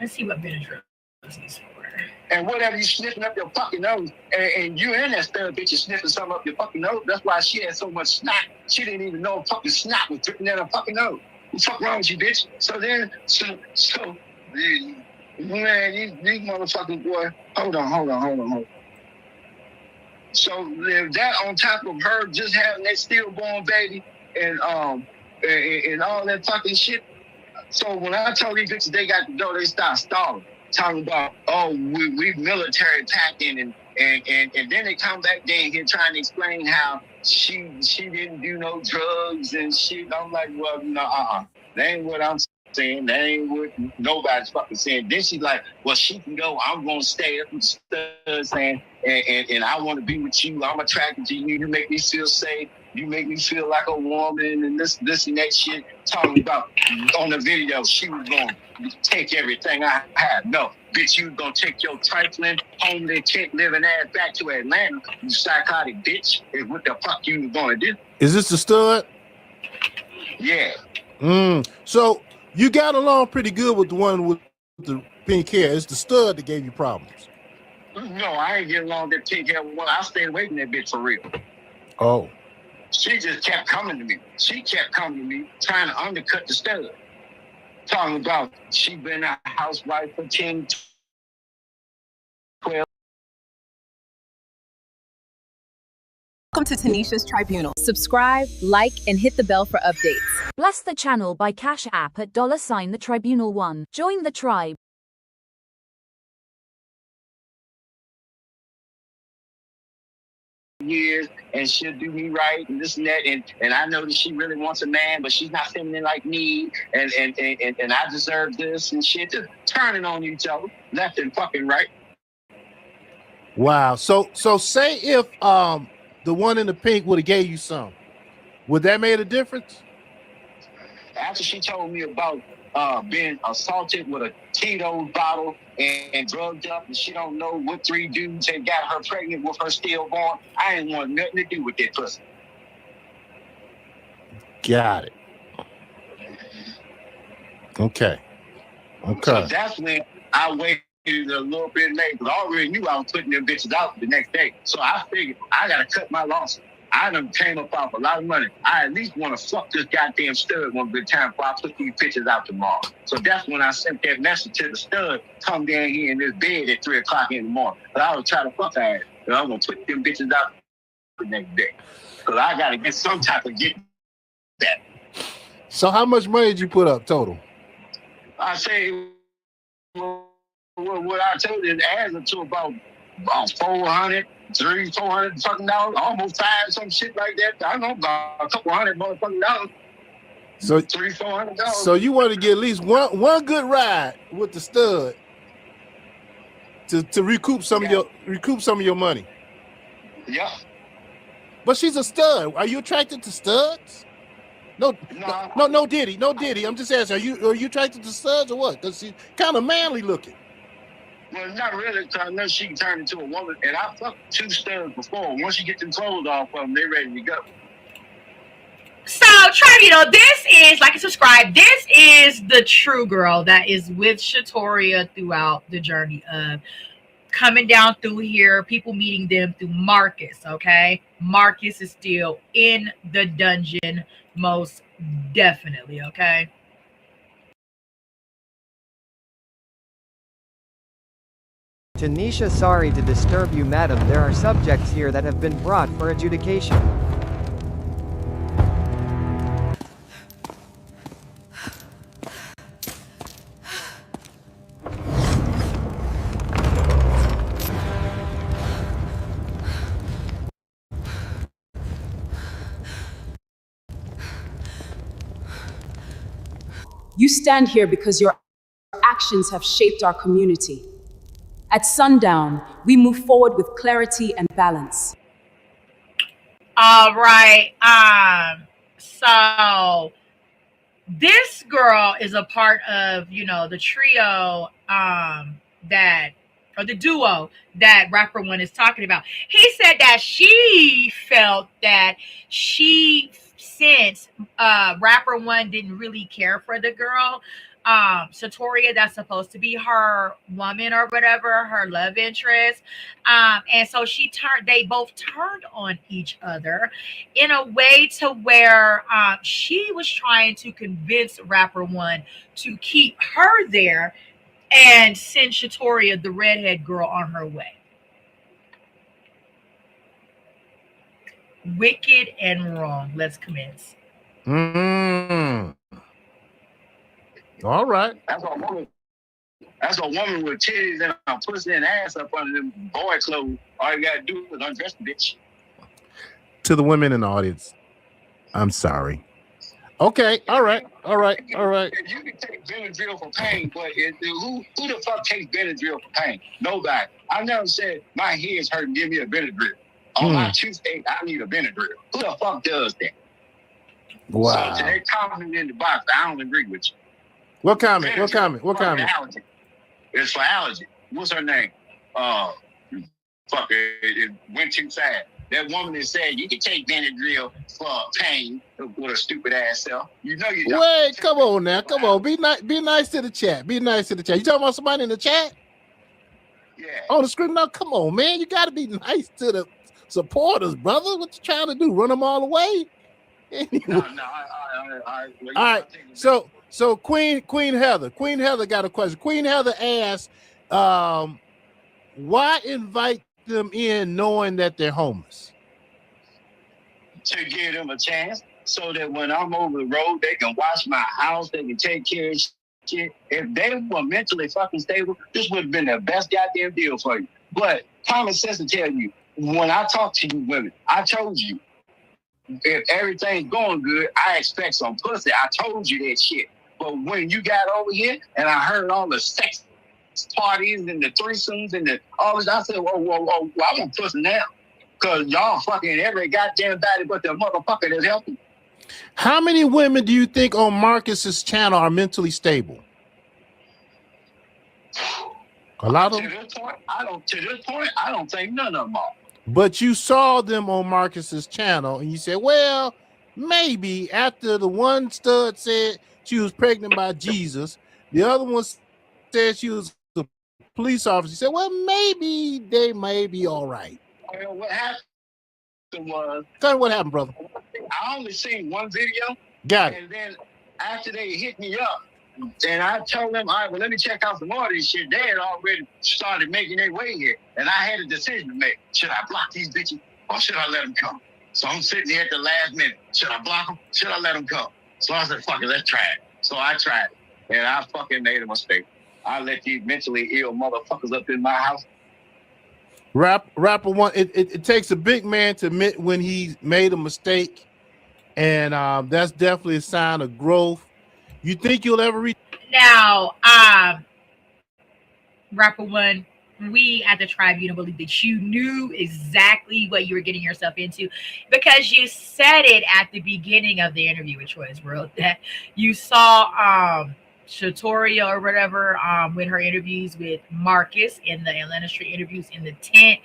Speaker 6: Let's see what Benadryl is used for.
Speaker 8: And whatever you sniffing up your fucking nose, and you and that stud bitch is sniffing something up your fucking nose. That's why she had so much snot. She didn't even know fucking snot was dripping down her fucking nose. What the fuck wrong with you, bitch? So then, man, these motherfucking boy. Hold on. So that on top of her just having that stillborn baby and all that fucking shit. So when I told these bitches they got to go, they start stalling. Talking about, we military packing and then they come back down here trying to explain how she didn't do no drugs and shit. I'm like, well, no, that ain't what I'm saying. That ain't what nobody's fucking saying. Then she's like, well, she can go. I'm gonna stay up with studs and I want to be with you. I'm attracted to you. You make me feel safe. You make me feel like a woman and this and that shit. Talking about on the video, she was going to take everything I have. No, bitch, you gonna take your trifling, homely, tent living ass back to Atlanta, you psychotic bitch. Is what the fuck you gonna do?
Speaker 7: Is this the stud?
Speaker 8: Yeah.
Speaker 7: So you got along pretty good with the one with the pink hair. It's the stud that gave you problems.
Speaker 8: No, I ain't getting along with that pink hair one. I stayed away from that bitch for real.
Speaker 7: Oh.
Speaker 8: She just kept coming to me. She kept coming to me, trying to undercut the stud. Talking about she been a housewife for 10,
Speaker 1: Welcome to Tanisha's Tribunal.
Speaker 4: Subscribe, like, and hit the bell for updates.
Speaker 5: Bless the channel by Cash App at $the Tribunal1. Join the tribe.
Speaker 8: Years, and she'll do me right and this and that, and I know that she really wants a man, but she's not feminine like me, and I deserve this and shit. Just turning on each other left and fucking right.
Speaker 7: Wow. So say if the one in the pink would have gave you some, would that made a difference?
Speaker 8: After she told me about being assaulted with a Tito's bottle and drugged up, and she don't know what 3 dudes had got her pregnant with her stillborn, I ain't want nothing to do with that pussy.
Speaker 7: Got it. Okay.
Speaker 8: So that's when I waited a little bit late, because I already knew I was putting them bitches out the next day. So I figured I gotta cut my losses. I done came up off a lot of money. I at least want to fuck this goddamn stud one good time before I put these pictures out tomorrow. So that's when I sent that message to the stud, come down here in this bed at 3 o'clock in the morning. But I was trying to fuck her ass. And I'm going to put them bitches out the next day. Because I got to get some type of get that.
Speaker 7: So how much money did you put up total?
Speaker 8: I say, what I told you, it adds up to about 400, 400 fucking dollars, almost 5, some shit like that. I don't know, about a couple hundred motherfucking dollars.
Speaker 7: So
Speaker 8: $300-400.
Speaker 7: So you want to get at least one good ride with the stud to recoup some of your money.
Speaker 8: Yeah.
Speaker 7: But she's a stud. Are you attracted to studs? No, Diddy. I'm just asking, are you attracted to studs or what? Because she's kind of manly looking.
Speaker 8: Well, not really, because I know she can turn into a woman. And I fucked 2 studs before. Once you get them clothes off of them, they're ready to go.
Speaker 6: So, Tribunal, this is, like and subscribe, this is the true girl that is with Shatoria throughout the journey of coming down through here, people meeting them through Marcus, okay? Marcus is still in the dungeon, most definitely, okay?
Speaker 2: Tanisha, sorry to disturb you, madam. There are subjects here that have been brought for adjudication.
Speaker 3: You stand here because your actions have shaped our community. At sundown, we move forward with clarity and balance.
Speaker 6: All right. So this girl is a part of, the trio the duo that Rapper1 is talking about. He said that she felt that since Rapper1 didn't really care for the girl, Shatoria, that's supposed to be her woman or whatever, her love interest. And so they both turned on each other in a way to where she was trying to convince Rapper1 to keep her there and send Shatoria, the redhead girl, on her way. Wicked and wrong. Let's commence.
Speaker 7: All right.
Speaker 8: That's a woman with titties and a pussy and ass up under them boy clothes. All you gotta do is undress the bitch.
Speaker 7: To the women in the audience, I'm sorry. Okay. All right.
Speaker 8: You can take Benadryl for pain, but who the fuck takes Benadryl for pain? Nobody. I never said my head's hurting, give me a Benadryl. On my toothache, I need a Benadryl. Who the fuck does that?
Speaker 7: Wow.
Speaker 8: So today, comment in the box. I don't agree with you.
Speaker 7: What comment?
Speaker 8: Allergy. It's for allergy. What's her name? It went too fast. That woman that said you can take Benadryl for pain with a stupid ass self. You know you don't.
Speaker 7: Wait, come on now. Come on. Be nice to the chat. You talking about somebody in the chat?
Speaker 8: Yeah.
Speaker 7: On the screen now? Come on, man. You got to be nice to the supporters, brother. What you trying to do? Run them all away? Anyway.
Speaker 8: No.
Speaker 7: All right. So Queen Heather got a question. Queen Heather asked, why invite them in knowing that they're homeless?
Speaker 8: to give them a chance so that when I'm over the road, they can watch my house, they can take care of shit. If they were mentally fucking stable, this would have been the best goddamn deal for you. But common sense will tell you, when I talk to you women, I told you, if everything's going good, I expect some pussy. I told you that shit. But when you got over here and I heard all the sex parties and the threesomes and all this, I said, whoa, I want pussy now. Because y'all fucking every goddamn body but the motherfucker that's helping.
Speaker 7: How many women do you think on Marcus's channel are mentally stable? A lot of them?
Speaker 8: To this point, I don't think none of them are.
Speaker 7: But you saw them on Marcus's channel and you said, well, maybe after the one stud said she was pregnant by Jesus, the other one said she was a police officer. He said, well, maybe they may be all right.
Speaker 8: Well, what happened was...
Speaker 7: Tell me what happened, brother.
Speaker 8: I only seen one video.
Speaker 7: Got it.
Speaker 8: And then after they hit me up, and I told them, all right, well, let me check out some more of this shit. They had already started making their way here. And I had a decision to make. Should I block these bitches or should I let them come? So I'm sitting here at the last minute. Should I block them? Should I let them come? So I said, fuck it, let's try it. So I tried it. And I fucking made a mistake. I let these mentally ill motherfuckers up in my house.
Speaker 7: RAPPER1, it takes a big man to admit when he made a mistake. And that's definitely a sign of growth. You think you'll ever reach?
Speaker 6: Now, RAPPER1, we at the tribunal believe that you knew exactly what you were getting yourself into because you said it at the beginning of the interview with Choice World that you saw Shatoria or whatever with her interviews with Marcus in the Atlanta Street interviews in the tent,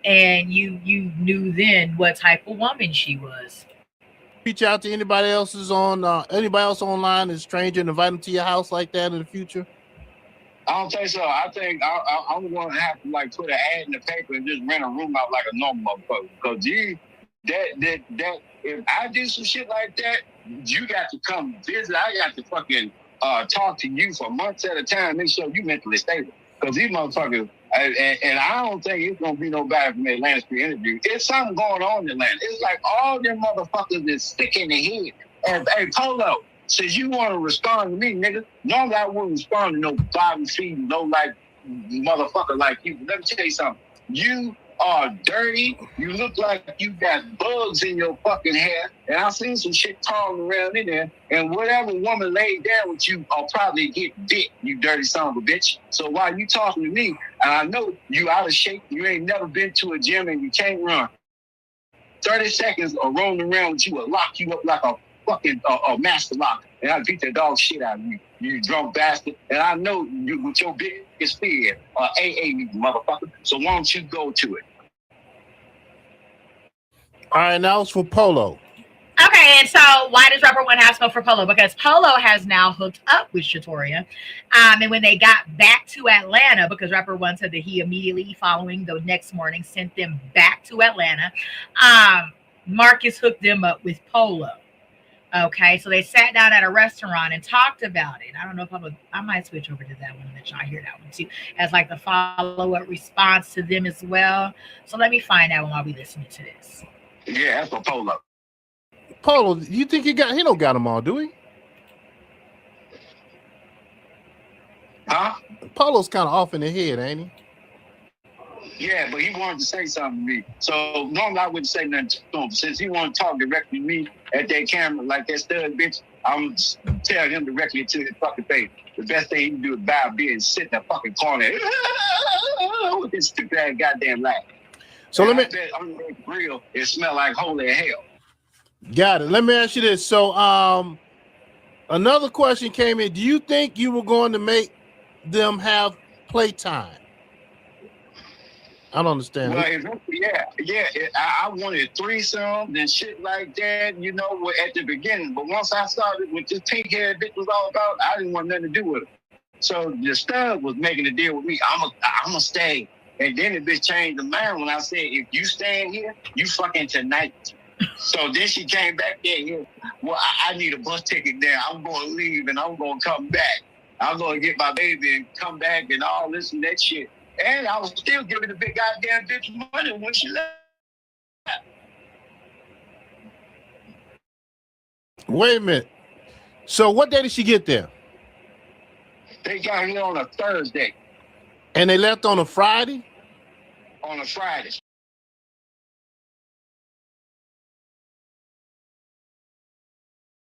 Speaker 6: and you knew then what type of woman she was.
Speaker 7: Reach out to anybody else online as a stranger and invite them to your house like that in the future?
Speaker 8: I don't think so. I think I'm going to have to like put an ad in the paper and just rent a room out like a normal motherfucker. Because if I do some shit like that, you got to come visit. I got to fucking talk to you for months at a time, make sure you mentally stable. Because these motherfuckers, and I don't think it's going to be nobody from the Atlanta Street interview. It's something going on in Atlanta. It's like all them motherfuckers is sick in the head. And hey, Polo, since you want to respond to me, nigga, normally I wouldn't respond to no bottom feeding, no like motherfucker like you. Let me tell you something. You are dirty. You look like you got bugs in your fucking hair. And I seen some shit crawling around in there. And whatever woman laid down with you, I'll probably get dick, you dirty son of a bitch. So while you talking to me, and I know you out of shape, you ain't never been to a gym and you can't run. 30 seconds of rolling around with you will lock you up like a fucking master lock. And I'll beat the dog shit out of you, you drunk bastard. And I know you with your biggest fear, AA, motherfucker. So why don't you go to it?
Speaker 7: All right, now it's for Polo.
Speaker 6: Okay, and so why does RAPPER1 have to go for Polo? Because Polo has now hooked up with Shatoria. And when they got back to Atlanta, because RAPPER1 said that he immediately following the next morning sent them back to Atlanta, Marcus hooked them up with Polo. Okay, so they sat down at a restaurant and talked about it. I don't know if I might switch over to that one and let y'all hear that one too, as like the follow-up response to them as well. So let me find that one while we listening to this.
Speaker 8: Yeah, that's for Polo.
Speaker 7: Polo, you think he don't got them all, do he?
Speaker 8: Huh?
Speaker 7: Polo's kind of off in the head, ain't he?
Speaker 8: Yeah, but he wanted to say something to me. So normally I wouldn't say nothing to him. Since he wanted to talk directly to me at that camera like that stud bitch, I'm tell him directly to his fucking face. The best thing he can do is buy a beer and sit in that fucking corner with this stupid ass goddamn laugh.
Speaker 7: So
Speaker 8: and let me on that grill, it smell like holy hell.
Speaker 7: Got it. Let me ask you this. So another question came in. Do you think you were going to make them have playtime? I don't understand.
Speaker 8: Well, I wanted threesomes and shit like that, you know, at the beginning. But once I started with this pink haired bitch was all about, I didn't want nothing to do with it. So the stud was making a deal with me. I'm gonna stay. And then the bitch changed the mind when I said, if you stand here, you fucking tonight. So then she came back there. Well, I need a bus ticket there. I'm going to leave and I'm going to come back. I'm going to get my baby and come back and all this and that shit. And I was still giving the big goddamn bitch money when she left.
Speaker 7: Wait a minute. So what day did she get there?
Speaker 8: They got here on a Thursday.
Speaker 7: And they left on a Friday?
Speaker 8: On a Friday.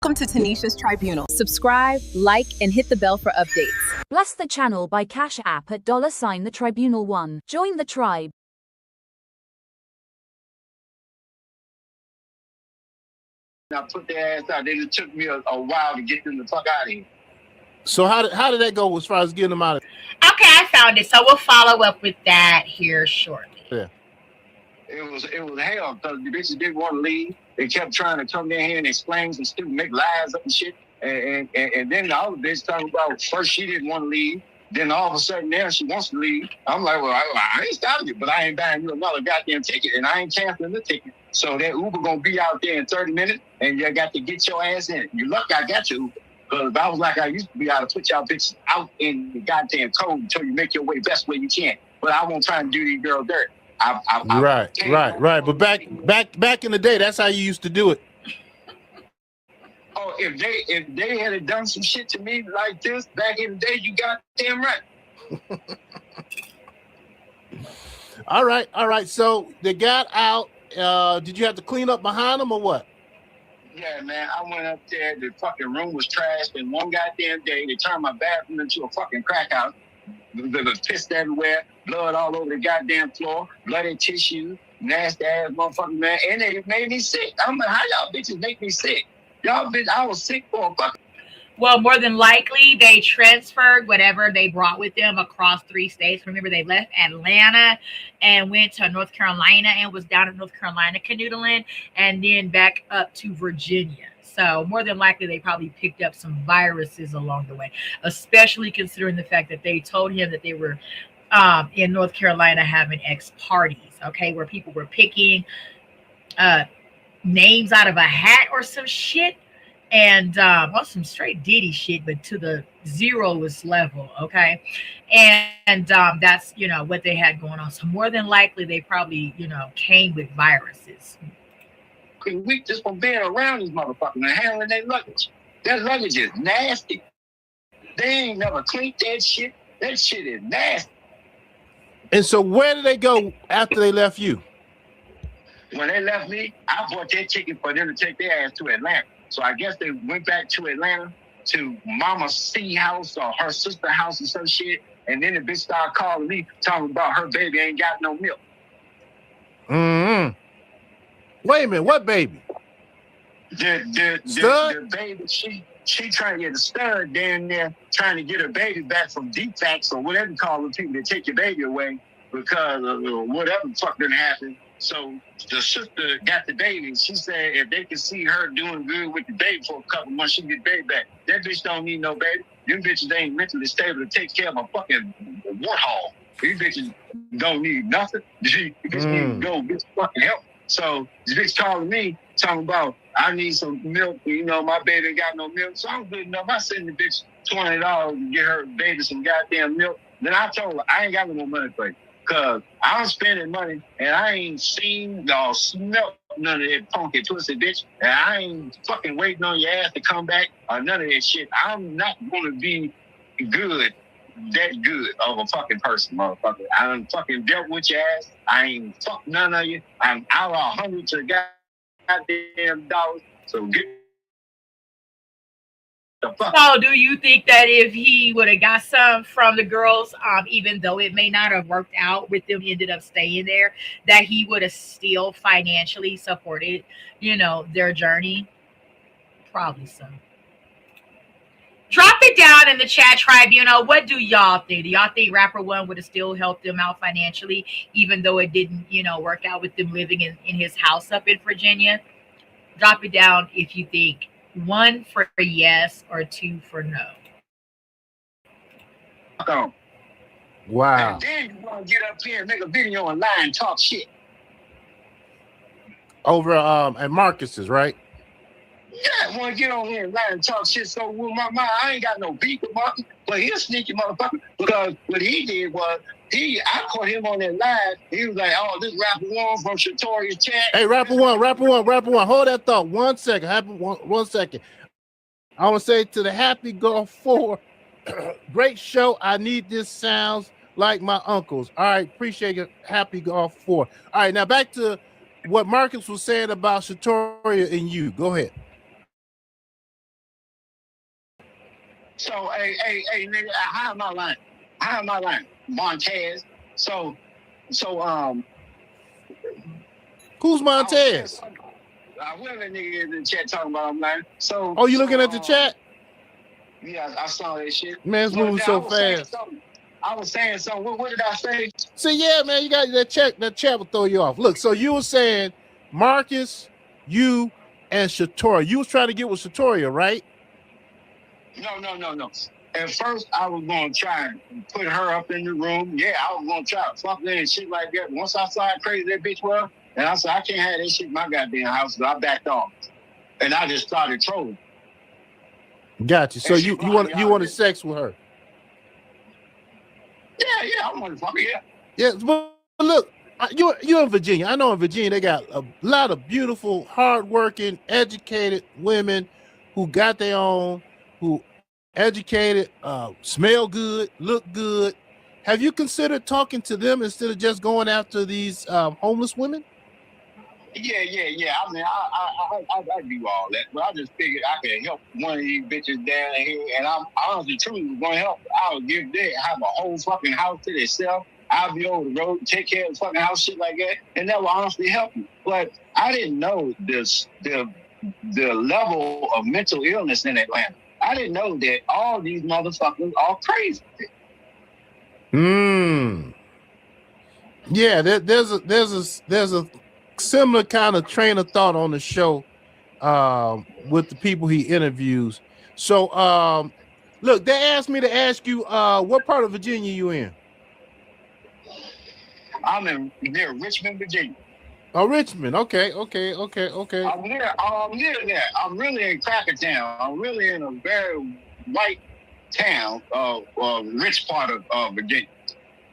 Speaker 1: Welcome to Tanisha's Tribunal.
Speaker 4: Subscribe, like, and hit the bell for updates.
Speaker 5: Bless the channel by Cash App at $the Tribunal1. Join the tribe.
Speaker 8: I put their ass out. They just took me a while to get them the fuck out of here.
Speaker 7: So how did that go as far as getting them out of
Speaker 6: Okay, I found it. So we'll follow up with that here shortly.
Speaker 7: there?
Speaker 8: It was hell because the bitches didn't want to leave. They kept trying to come down here and explain some stupid, make lies up and shit. And then the other bitch talking about first she didn't want to leave. Then all of a sudden now she wants to leave. I'm like, well, I ain't stopping you, but I ain't buying you another goddamn ticket and I ain't canceling the ticket. So that Uber gonna be out there in 30 minutes and you got to get your ass in. You lucky I got you Uber. Because if I was like I used to be, I'd put y'all bitches out in the goddamn cold until you make your way best way you can. But I won't try and do these girls dirt.
Speaker 7: Right. But back in the day, that's how you used to do it.
Speaker 8: Oh, if they had done some shit to me like this back in the day, you goddamn right.
Speaker 7: All right. So they got out. Did you have to clean up behind them or what?
Speaker 8: Yeah, man. I went up there. The fucking room was trashed in one goddamn day. They turned my bathroom into a fucking crack house. There was piss everywhere, blood all over the goddamn floor, bloody tissue, nasty ass motherfucking man. And they made me sick. I'm like, how y'all bitches make me sick? Y'all bitch, I was sick for a fucking.
Speaker 6: Well, more than likely, they transferred whatever they brought with them across 3 states. Remember, they left Atlanta and went to North Carolina and was down in North Carolina canoodling and then back up to Virginia. So more than likely, they probably picked up some viruses along the way, especially considering the fact that they told him that they were in North Carolina having parties, okay, where people were picking names out of a hat or some shit. And well, some straight Diddy shit, but to the zeroest level, okay? And that's, what they had going on. So more than likely, they probably, came with viruses.
Speaker 8: Week just from being around these motherfuckers and handling their luggage. That luggage is nasty. They ain't never cleaned that shit. That shit is nasty.
Speaker 7: And so where did they go after they left you?
Speaker 8: When they left me, I bought that ticket for them to take their ass to Atlanta. So I guess they went back to Atlanta to Mama C house or her sister house or some shit. And then the bitch started calling me, talking about her baby ain't got no milk.
Speaker 7: Mm-hmm. Wait a minute, what baby?
Speaker 8: The baby, she trying to get a stud down there, trying to get her baby back from defects or whatever you call the people that take your baby away because of whatever the fuck didn't happen. So the sister got the baby. She said if they could see her doing good with the baby for a couple months, she can get the baby back. That bitch don't need no baby. Them bitches ain't mentally stable to take care of a fucking warthog. These bitches don't need nothing. These bitches need to go get fucking help. So this bitch calling me, talking about, I need some milk. My baby ain't got no milk. So I'm good enough. I send the bitch $20 to get her baby some goddamn milk. Then I told her, I ain't got no money for you. Because I'm spending money and I ain't seen or smelt none of that funky pussy, bitch. And I ain't fucking waiting on your ass to come back or none of that shit. I'm not going to be that good of a fucking person, motherfucker. I done fucking dealt with your ass. I ain't fucked none of you. I'm out of hundreds of goddamn dollars. So get the fuck.
Speaker 6: So do you think that if he would have got some from the girls, even though it may not have worked out with them, ended up staying there, that he would have still financially supported, their journey? Probably so. Drop it down in the chat tribunal. What do y'all think? Do y'all think RAPPER1 would have still helped them out financially, even though it didn't, work out with them living in his house up in Virginia? Drop it down if you think 1 for yes or 2 for no.
Speaker 7: Wow.
Speaker 8: And then you want to get up here and make a video and lie and talk shit.
Speaker 7: Over at Marcus's, right?
Speaker 8: Yeah, I want to get on here and lie and talk shit. So with I ain't got no beef with Marcus, but he's a sneaky motherfucker because what he did was I caught him on that live. He was like, "Oh, this RAPPER1 from Shatoria's chat."
Speaker 7: Hey, rapper one. Hold that thought. 1 second. One second. I want to say to the Happy Golf 4, great show. I need this. Sounds like my uncles. All right, appreciate it. Happy Golf 4. All right, now back to what Marcus was saying about Shatoria and you. Go ahead.
Speaker 8: So, hey, nigga, how am I lying? Montez. So,
Speaker 7: who's Montez?
Speaker 8: Whoever nigga in the chat talking about, I'm lying. So,
Speaker 7: oh, you looking at the chat?
Speaker 8: Yeah, I saw that shit.
Speaker 7: Man, it's moving so fast.
Speaker 8: I was saying something. What did I say?
Speaker 7: So yeah, man, you got that chat. That chat will throw you off. Look, so you were saying Marcus, you, and Shatoria. You was trying to get with Shatoria, right?
Speaker 8: No. At first, I was going to try and put her up in the room. Yeah, I was going to try something and shit like that. Once I saw how crazy that bitch was, and I said, I can't have that shit in my goddamn house, so I backed off. And I just started trolling.
Speaker 7: Got you. So you wanted sex with her?
Speaker 8: Yeah, I want to fuck her, yeah.
Speaker 7: Yeah, but look, you're in Virginia. I know in Virginia they got a lot of beautiful, hardworking, educated women who got their own, who educated, smell good, look good. Have you considered talking to them instead of just going after these homeless women?
Speaker 8: Yeah. I mean, I do all that, but I just figured I could help one of these bitches down here, and I'm honestly, truly was going to help. I would have a whole fucking house to themselves. I'll be over the road, take care of the fucking house, shit like that, and that will honestly help me. But I didn't know the level of mental illness in Atlanta. I didn't know that all these motherfuckers are crazy.
Speaker 7: Yeah, there's a similar kind of train of thought on the show with the people he interviews. So look, they asked me to ask you what part of Virginia you in?
Speaker 8: I'm near Richmond, Virginia.
Speaker 7: Oh, Richmond. Okay.
Speaker 8: I'm near there. I'm really in Crackertown. I'm really in a very white town, rich part of Virginia.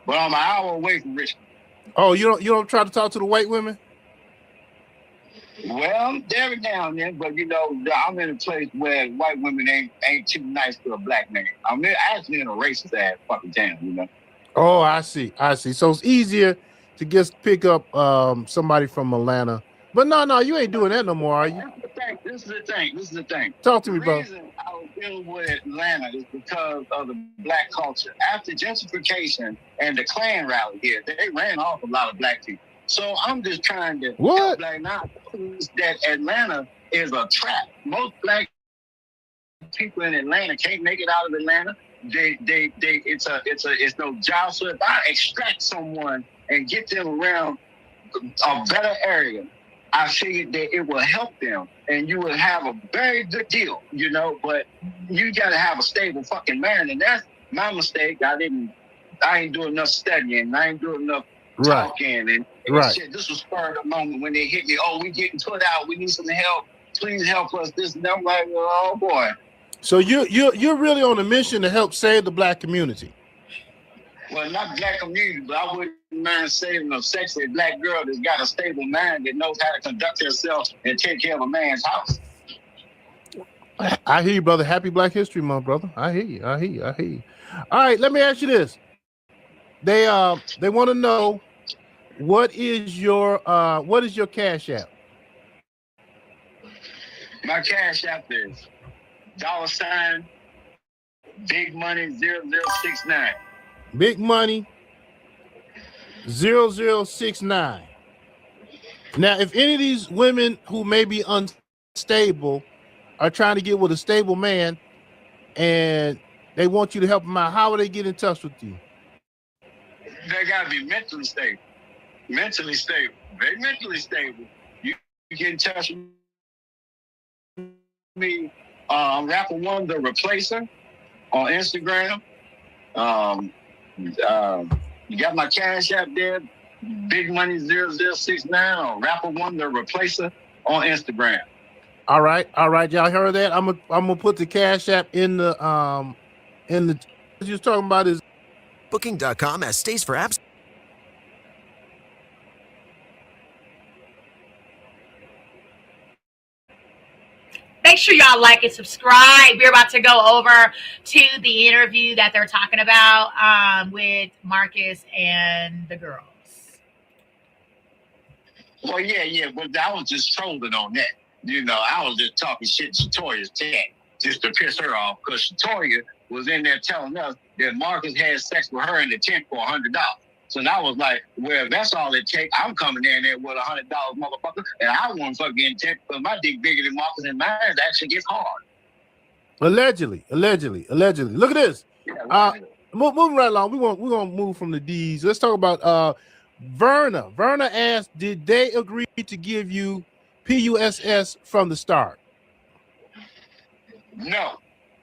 Speaker 8: But I'm an hour away from Richmond.
Speaker 7: Oh, you don't try to talk to the white women?
Speaker 8: Well, every now and then, but I'm in a place where white women ain't too nice to a black man. I'm actually in a racist ass fucking town,
Speaker 7: Oh, I see. So it's easier to just pick up somebody from Atlanta. But no, you ain't doing that no more, are you?
Speaker 8: This is the thing.
Speaker 7: Talk to me, bro.
Speaker 8: The reason I was dealing with Atlanta is because of the black culture. After gentrification and the Klan rally here, they ran off a lot of black people. So I'm just trying to help black now that Atlanta is a trap. Most black people in Atlanta can't make it out of Atlanta. It's no job. So if I extract someone and get them around a better area, I figured that it will help them and you will have a very good deal, but you got to have a stable fucking man. And that's my mistake. I ain't doing enough studying. I ain't doing enough talking and shit. This was spur of the moment when they hit me. Oh, we getting put out. We need some help. Please help us. This and that. I'm like, oh boy.
Speaker 7: So you're really on a mission to help save the black community.
Speaker 8: Well, not black community, but I wouldn't mind saving a sexy black girl that's got a stable mind that knows how to conduct herself and take care of a man's house.
Speaker 7: I hear you, brother. Happy Black History Month, brother. I hear you. All right, let me ask you this. They want to know what is your Cash App?
Speaker 8: My Cash App is $ Big Money 0069.
Speaker 7: Big Money 0069. Now, if any of these women who may be unstable are trying to get with a stable man and they want you to help them out, how will they get in touch with you?
Speaker 8: They gotta be mentally stable. Very mentally stable. You get in touch with me. RAPPER1 the Replacer on Instagram. You got my Cash App there, Big Money 0069 or RAPPER1 the Replacer on Instagram.
Speaker 7: All right, y'all heard that? I'm gonna put the Cash App in the you was talking about is
Speaker 9: Booking.com has stays for apps.
Speaker 6: Make sure y'all like and subscribe. We're about to go over to the interview that they're talking about with Marcus and the girls.
Speaker 8: Well, yeah, but I was just trolling on that. I was just talking shit to Shatoya's chat just to piss her off because Shatoya was in there telling us that Marcus had sex with her in the tent for $100. So I was like, well, if that's all it takes, I'm coming in there with $100, motherfucker, and I want to fucking tent because my dick bigger than Marcus and mine actually gets hard.
Speaker 7: Allegedly. Look at this.
Speaker 8: Yeah,
Speaker 7: Moving right along. We're gonna move from the D's. Let's talk about Verna. Verna asked, did they agree to give you PUSS from the start?
Speaker 8: No.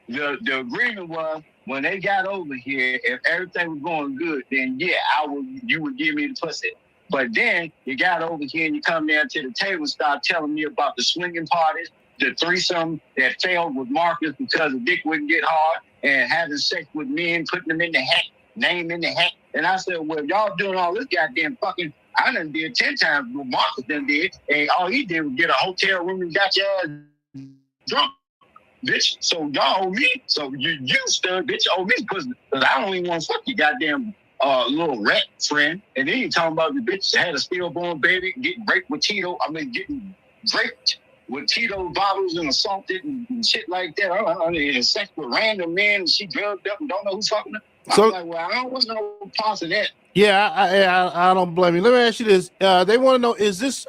Speaker 8: The agreement was when they got over here, if everything was going good, then yeah, you would give me the pussy. But then you got over here and you come down to the table and start telling me about the swinging parties, the threesome that failed with Marcus because the dick wouldn't get hard, and having sex with men, putting them in the hat, name in the hat. And I said, well, y'all doing all this goddamn fucking, I done did 10 times what Marcus done did, and all he did was get a hotel room and got your ass drunk. Bitch, so y'all owe me. So you stud, bitch, owe me because I don't even want to fuck your goddamn little rat friend. And then you talking about the bitch that had a stillborn baby getting raped with getting raped with Tito bottles and assaulted and shit like that. I mean, sex with random men and she drugged up and don't know who's fucking her. So, I'm like, well, I don't want no parts of that.
Speaker 7: Yeah, I don't blame you. Let me ask you this. They want to know,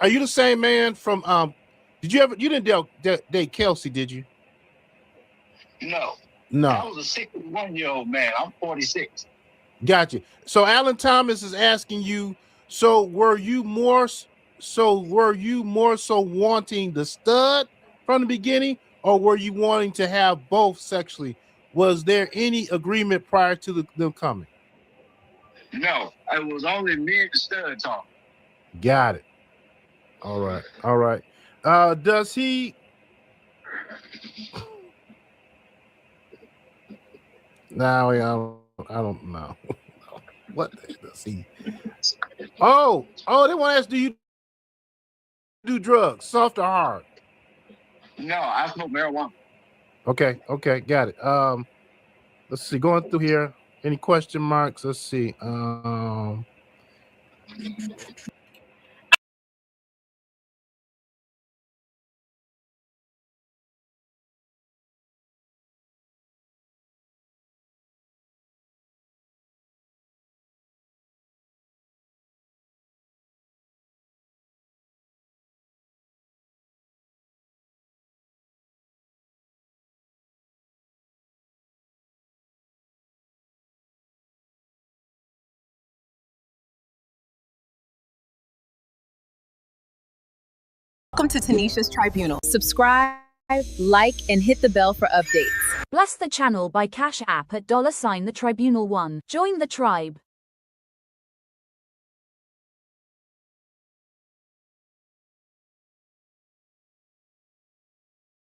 Speaker 7: are you the same man from you didn't date Kelsey, did you?
Speaker 8: No. I was a 61-year-old man. I'm 46.
Speaker 7: Gotcha. So Alan Thomas is asking you, so were you more so wanting the stud from the beginning, or were you wanting to have both sexually? Was there any agreement prior to them coming?
Speaker 8: No, it was only me and the stud talking.
Speaker 7: Got it. All right. Does he? No, I don't know. What does he? Oh, they want to ask, do you do drugs, soft or hard?
Speaker 8: No, I smoke marijuana.
Speaker 7: Okay, got it. Let's see, going through here. Any question marks? Let's see.
Speaker 1: Welcome to Tanisha's Tribunal.
Speaker 4: Subscribe, like, and hit the bell for updates.
Speaker 5: Bless the channel by Cash App at $the Tribunal1. Join the tribe.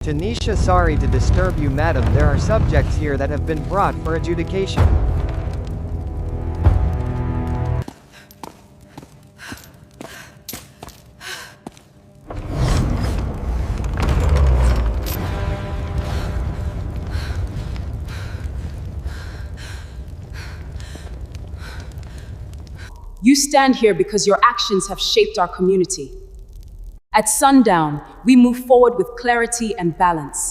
Speaker 2: Tanisha, sorry to disturb you, madam. There are subjects here that have been brought for adjudication.
Speaker 3: You stand here because your actions have shaped our community. At sundown, we move forward with clarity and balance.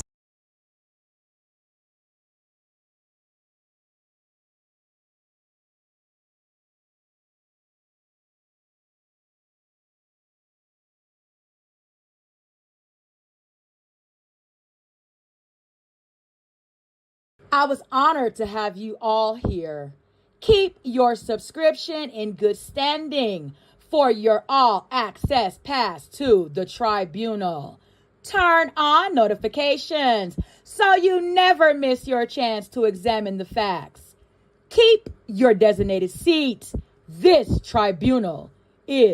Speaker 10: I was honored to have you all here. Keep your subscription in good standing for your all-access pass to the tribunal. Turn on notifications so you never miss your chance to examine the facts. Keep your designated seat. This tribunal